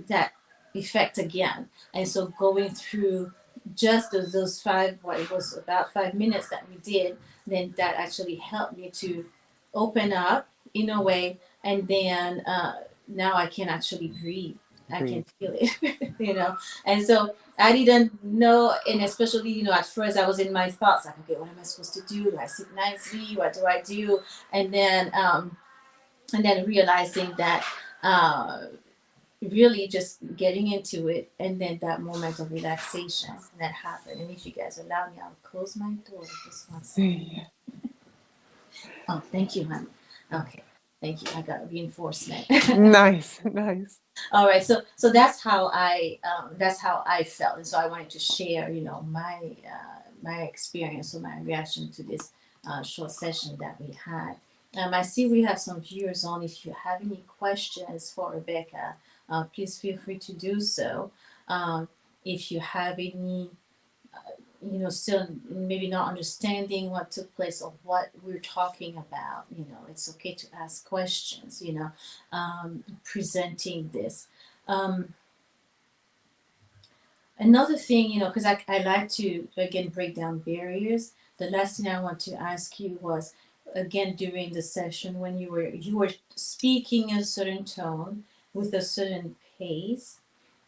Speaker 1: that effect again, and so going through just those five, what it was about 5 minutes that we did, then that actually helped me to open up in a way, and then now I can actually breathe. I can
Speaker 2: Breathe.
Speaker 1: feel it, and so I didn't know, and especially, at first I was in my thoughts, like, okay, what am I supposed to do? Do I sit nicely? What do I do? And then realizing that uh, really just getting into it, and then that moment of relaxation that happened. And if you guys allow me, I'll close my door just 1 second. Oh, thank you, honey. Okay, thank you. I got reinforcement.
Speaker 2: Nice, nice.
Speaker 1: All right, so that's how I felt, and so I wanted to share, my experience or my reaction to this short session that we had. I see we have some viewers on. If you have any questions for Rebecca, please feel free to do so. If you have any, still maybe not understanding what took place or what we're talking about, it's okay to ask questions, presenting this. Um, Another thing, because I like to, again, break down barriers. The last thing I want to ask you was, again, during the session when you were speaking a certain tone with a certain pace,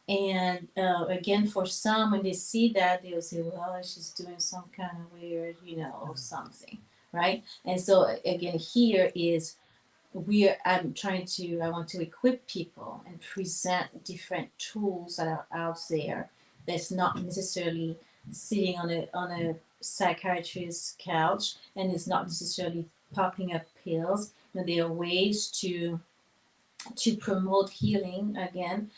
Speaker 1: and again, for some, when they see that, they'll say, well, she's doing some kind of weird, something, right? And so, again, here is I want to equip people and present different tools that are out there that's not necessarily sitting on a psychiatrist's couch, and it's not necessarily popping up pills. There are ways to promote healing again,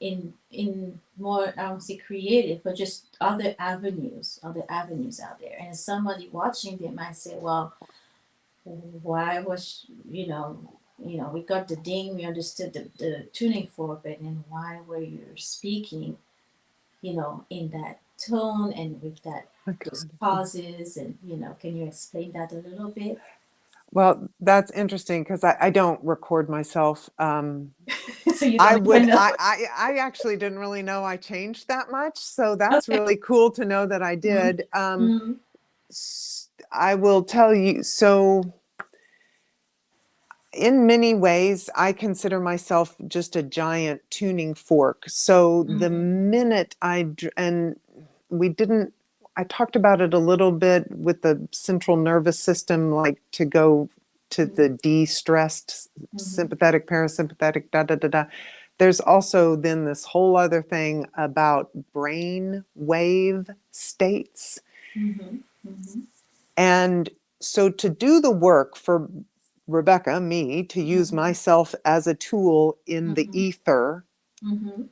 Speaker 1: in more, I won't say creative, but just other avenues out there. And somebody watching, they might say, well, why was we got the ding, we understood the tuning fork, but then why were you speaking, in that tone and with that
Speaker 2: I
Speaker 1: those
Speaker 2: got it.
Speaker 1: pauses, and can you explain that a little bit?
Speaker 2: Well, that's interesting because I don't record myself.
Speaker 1: So you
Speaker 2: I
Speaker 1: don't even
Speaker 2: would,
Speaker 1: know.
Speaker 2: I actually didn't really know I changed that much. So that's
Speaker 1: Okay.
Speaker 2: really cool to know that I
Speaker 1: Mm-hmm.
Speaker 2: did.
Speaker 1: Mm-hmm.
Speaker 2: I will tell you, so in many ways, I consider myself just a giant tuning fork. So the
Speaker 1: Mm-hmm.
Speaker 2: minute and we didn't, I talked about it a little bit with the central nervous system, like to go to the de-stressed
Speaker 1: Mm-hmm.
Speaker 2: sympathetic, parasympathetic, da da da da. There's also then this whole other thing about brain wave states.
Speaker 1: Mm-hmm. Mm-hmm.
Speaker 2: And so to do the work for Rebecca, me, to use
Speaker 1: Mm-hmm.
Speaker 2: myself as a tool in the
Speaker 1: Mm-hmm.
Speaker 2: ether,
Speaker 1: Mm-hmm.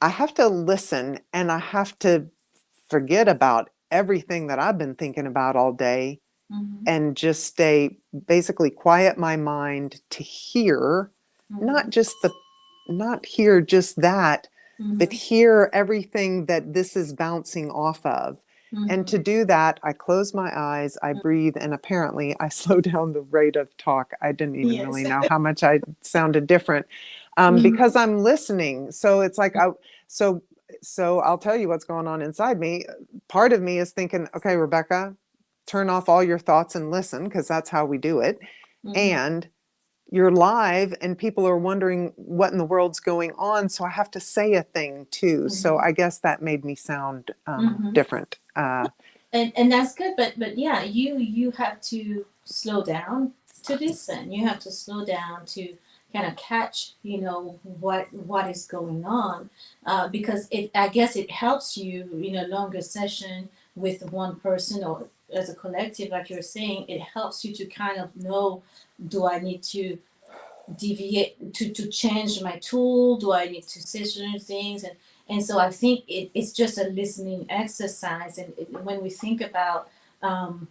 Speaker 2: I have to listen and I have to forget about everything that I've been thinking about all day
Speaker 1: Mm-hmm.
Speaker 2: and just stay basically quiet my mind to hear not
Speaker 1: Mm-hmm.
Speaker 2: just the not hear just that, but
Speaker 1: Mm-hmm.
Speaker 2: hear everything that this is bouncing off of. And
Speaker 1: Mm-hmm.
Speaker 2: to do that, I close my eyes, I breathe, and apparently I slow down the rate of talk. I didn't even
Speaker 1: Yes.
Speaker 2: really know how much I sounded different, because
Speaker 1: Mm-hmm.
Speaker 2: I'm listening. So it's like so so I'll tell you what's going on inside me. Part of me is thinking, okay, Rebecca, turn off all your thoughts and listen, because that's how we do it.
Speaker 1: Mm-hmm.
Speaker 2: And you're live and people are wondering what in the world's going on. So I have to say a thing too. So
Speaker 1: Mm-hmm.
Speaker 2: I guess that made me sound
Speaker 1: Mm-hmm.
Speaker 2: different.
Speaker 1: And that's good, but yeah, you have to slow down to listen. You have to slow down to kind of catch, what is going on, because it I guess it helps you in a longer session with one person or as a collective, like you're saying. It helps you to kind of know, do I need to deviate to change my tool? Do I need to say certain things? And so I think it's just a listening exercise. And when we think about um,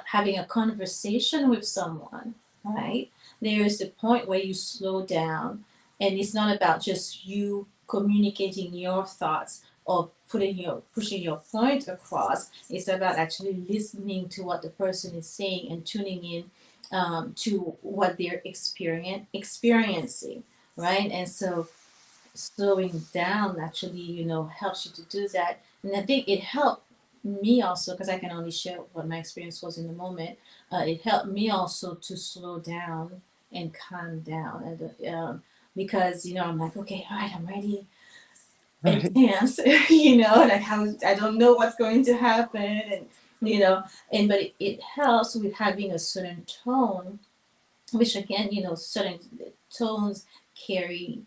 Speaker 1: having a conversation with someone, right? There is the point where you slow down, and it's not about just you communicating your thoughts or pushing your point across. It's about actually listening to what the person is saying and tuning in, to what they're experiencing, right? And so slowing down actually, helps you to do that. And I think it helped me also, because I can only share what my experience was in the moment. It helped me also to slow down and calm down, and because I'm like, okay, all right, I'm ready and
Speaker 2: Right.
Speaker 1: tense, like how I don't know what's going to happen, and you know, and but it helps with having a certain tone, which again, certain tones carry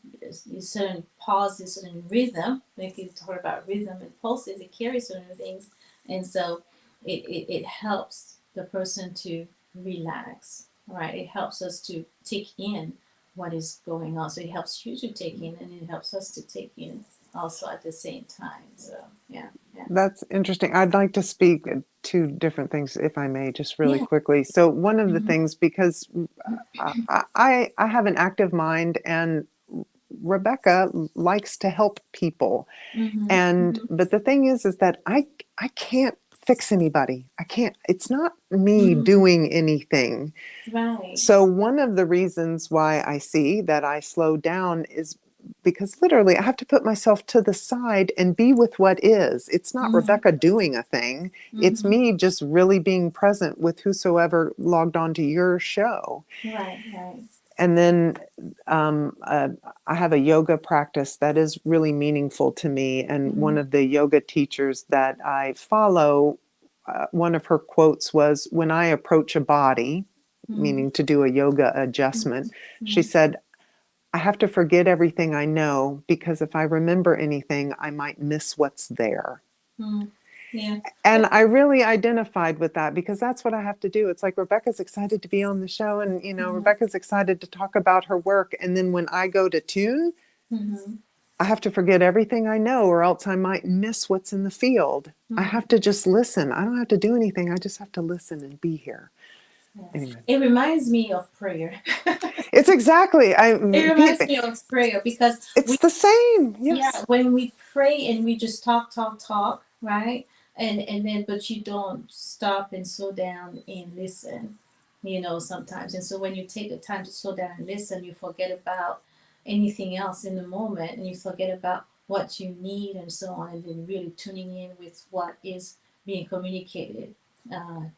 Speaker 1: certain pauses, certain rhythm. Like you talk about rhythm and pulses, it carries certain things, and so it helps the person to relax. Right? It helps us to take in what is going on. So it helps you to take in, and it helps us to take in also at the same time. So yeah, yeah,
Speaker 2: That's interesting. I'd like to speak to different things, if I may, just really
Speaker 1: yeah.
Speaker 2: quickly. So one of the
Speaker 1: Mm-hmm.
Speaker 2: things, because I have an active mind, and Rebecca likes to help people.
Speaker 1: Mm-hmm.
Speaker 2: And
Speaker 1: Mm-hmm.
Speaker 2: but the thing is that I can't fix anybody. I can't. It's not me
Speaker 1: Mm-hmm.
Speaker 2: doing anything.
Speaker 1: Right.
Speaker 2: So one of the reasons why I see that I slow down is because literally I have to put myself to the side and be with what is. It's not
Speaker 1: Mm-hmm.
Speaker 2: Rebecca doing a thing. It's
Speaker 1: Mm-hmm.
Speaker 2: me just really being present with whosoever logged onto your show.
Speaker 1: Right, right.
Speaker 2: And then I have a yoga practice that is really meaningful to me. And one
Speaker 1: Mm-hmm.
Speaker 2: of the yoga teachers that I follow, one of her quotes was, "When I approach a body,"
Speaker 1: Mm-hmm.
Speaker 2: meaning to do a yoga adjustment, she
Speaker 1: Mm-hmm.
Speaker 2: said, "I have to forget everything I know, because if I remember anything, I might miss what's there."
Speaker 1: Mm-hmm. Yeah.
Speaker 2: And I really identified with that, because that's what I have to do. It's like Rebecca's excited to be on the show, and
Speaker 1: Mm-hmm.
Speaker 2: Rebecca's excited to talk about her work. And then when I go to tune,
Speaker 1: Mm-hmm.
Speaker 2: I have to forget everything I know, or else I might miss what's in the field. I
Speaker 1: Mm-hmm.
Speaker 2: have to just listen. I don't have to do anything. I just have to listen and be here.
Speaker 1: Yeah.
Speaker 2: Anyway,
Speaker 1: It reminds me of prayer.
Speaker 2: it's exactly,
Speaker 1: It reminds me of prayer because
Speaker 2: it's the same.
Speaker 1: yeah,
Speaker 2: Yes.
Speaker 1: when we pray and we just talk, talk, talk, right? And then but you don't stop and slow down and listen, sometimes. And so when you take the time to slow down and listen, you forget about anything else in the moment, and you forget about what you need and so on, and then really tuning in with what is being communicated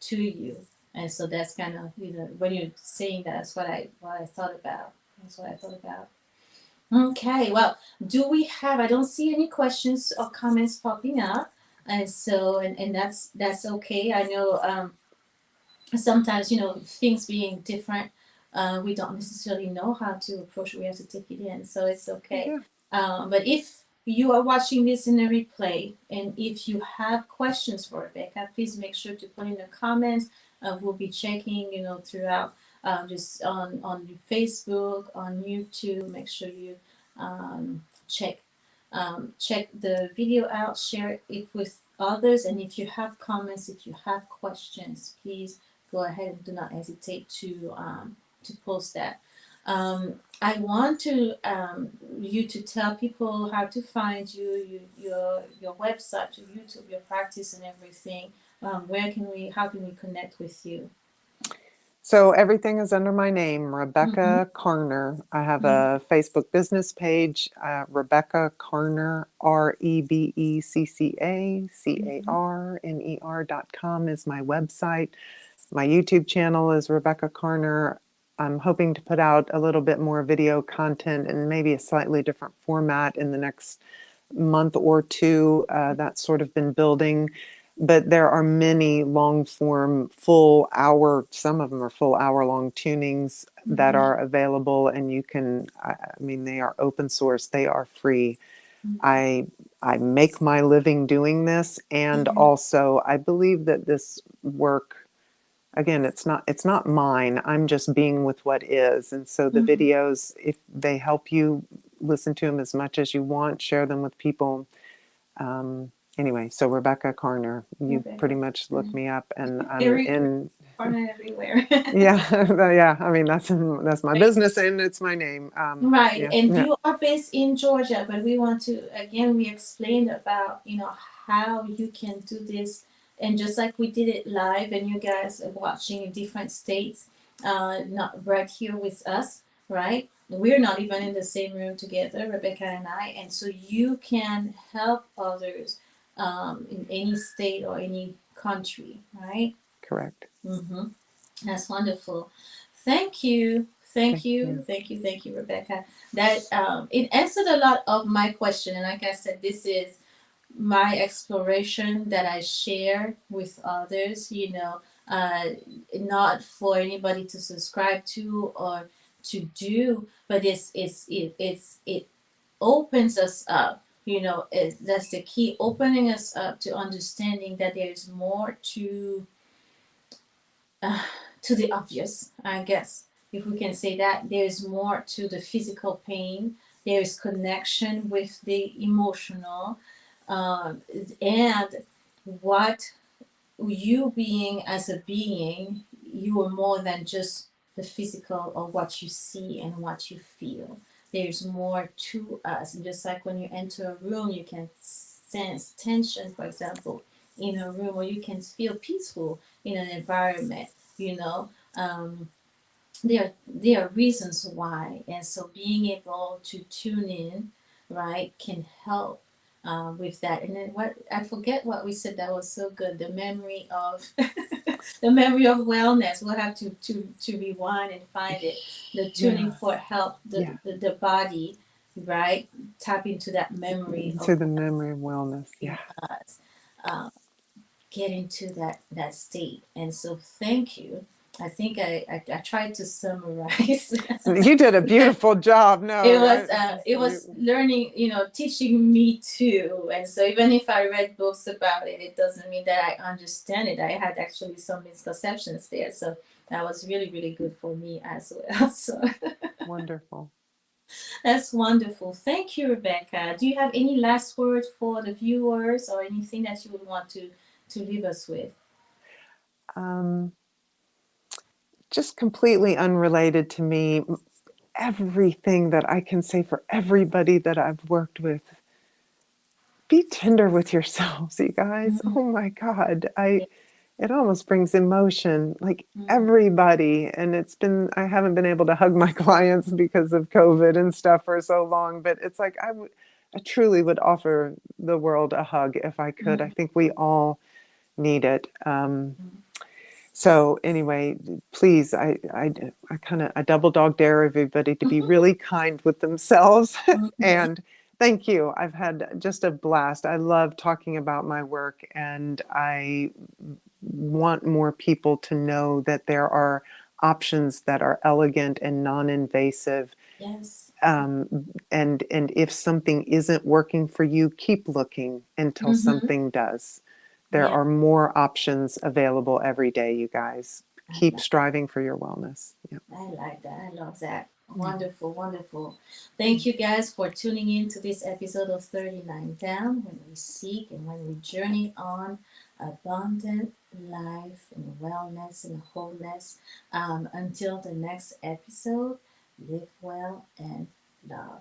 Speaker 1: to you. And so that's kind of, when you're saying that, that's what I thought about. That's what I thought about. Okay, well, do we have? I don't see any questions or comments popping up. And so, and that's okay. I know sometimes, things being different, we don't necessarily know how to approach it. We have to take it in, so it's okay.
Speaker 2: Yeah.
Speaker 1: But if you are watching this in a replay, and if you have questions for Rebecca, please make sure to put in the comments. We'll be checking, throughout, just on Facebook, on YouTube. Make sure you check the video out, share it with others, and if you have comments, if you have questions, please go ahead and do not hesitate to post that. I want to you to tell people how to find you, your website, your YouTube, your practice, and everything. How can we connect with you?
Speaker 2: So everything is under my name,
Speaker 1: Mm-hmm.
Speaker 2: Rebecca Carner. I have a Facebook business page, Rebecca Carner,
Speaker 1: Mm-hmm.
Speaker 2: RebeccaCarner.com is my website. My YouTube channel is Rebecca Carner. I'm hoping to put out a little bit more video content and maybe a slightly different format in the next month or two. That's sort of been building. But there are many long form, full hour, some of them are full hour long tunings that
Speaker 1: Mm-hmm.
Speaker 2: are available, and you can, I mean, they are open source, they are free. I I make my living doing this, and
Speaker 1: Mm-hmm.
Speaker 2: also I believe that this work, again, it's not mine. I'm just being with what is. And so the
Speaker 1: Mm-hmm.
Speaker 2: videos, if they help you, listen to them as much as you want, share them with people. Anyway, so Rebecca Carner, you pretty
Speaker 1: Rebecca.
Speaker 2: much look me up, and I'm
Speaker 1: Every
Speaker 2: in.
Speaker 1: partner everywhere.
Speaker 2: Yeah, yeah. I mean, that's my business and it's my name.
Speaker 1: Right,
Speaker 2: Yeah,
Speaker 1: and
Speaker 2: yeah,
Speaker 1: you are based in Georgia, but we want to again we explained about how you can do this, and just like we did it live, and you guys are watching in different states, not right here with us, right? We're not even in the same room together, Rebecca and I, and so you can help others in any state or any country, right?
Speaker 2: correct.
Speaker 1: Mm-hmm. That's wonderful. Thank you. Thank
Speaker 2: Thank
Speaker 1: you.
Speaker 2: you.
Speaker 1: Thank you. Thank you, Rebecca. That it answered a lot of my question. And like I said, this is my exploration that I share with others, not for anybody to subscribe to or to do, but it opens us up. That's the key, opening us up to understanding that there's more uh, to the obvious, I guess, if we can say that. There's more to the physical pain. There is connection with the emotional, um, and what you being as a being, you are more than just the physical or what you see and what you feel. There's more to us. And just like when you enter a room, you can sense tension, for example, in a room, or you can feel peaceful in an environment, you know. Um, there are reasons why, and so being able to tune in, right, can help with that. And then what I forget what we said that was so good. The memory of the memory of wellness. We'll have to rewind and find it. The tuning
Speaker 2: Yeah,
Speaker 1: for help
Speaker 2: yeah.
Speaker 1: the body, right, tap into that memory
Speaker 2: To
Speaker 1: of
Speaker 2: the memory of wellness. Yeah.
Speaker 1: helping us um, get into that state. And so thank you. I think I tried to summarize.
Speaker 2: You did a beautiful job. No,
Speaker 1: It was
Speaker 2: you,
Speaker 1: learning, teaching me too. And so even if I read books about it, it doesn't mean that I understand it. I had actually some misconceptions there. So that was really, really good for me as well. So
Speaker 2: wonderful.
Speaker 1: that's wonderful. Thank you, Rebecca. Do you have any last words for the viewers or anything that you would want to leave us with?
Speaker 2: Um, just completely unrelated to me. Everything that I can say for everybody that I've worked with, be tender with yourselves, you guys.
Speaker 1: Mm-hmm.
Speaker 2: Oh my God.
Speaker 1: Yeah.
Speaker 2: It almost brings emotion, like
Speaker 1: Mm-hmm.
Speaker 2: everybody. And I haven't been able to hug my clients because of COVID and stuff for so long, but it's like I truly would offer the world a hug if I could. I think we all need it. So anyway, please, I kind of, I double dog dare everybody to be
Speaker 1: Mm-hmm.
Speaker 2: really kind with themselves
Speaker 1: Mm-hmm.
Speaker 2: and Thank you. I've had just a blast. I love talking about my work, and I want more people to know that there are options that are elegant and non-invasive.
Speaker 1: Yes.
Speaker 2: And if something isn't working for you, keep looking until
Speaker 1: Mm-hmm.
Speaker 2: something does. There
Speaker 1: Yeah,
Speaker 2: are more options available every day, you guys.
Speaker 1: I
Speaker 2: Keep
Speaker 1: like
Speaker 2: striving for your wellness. Yeah.
Speaker 1: I like that. I love that.
Speaker 2: Yeah.
Speaker 1: Wonderful, wonderful. Thank you guys for tuning in to this episode of 39 Down, when we seek and when we journey on abundant life and wellness and wholeness. Until the next episode, live well and love.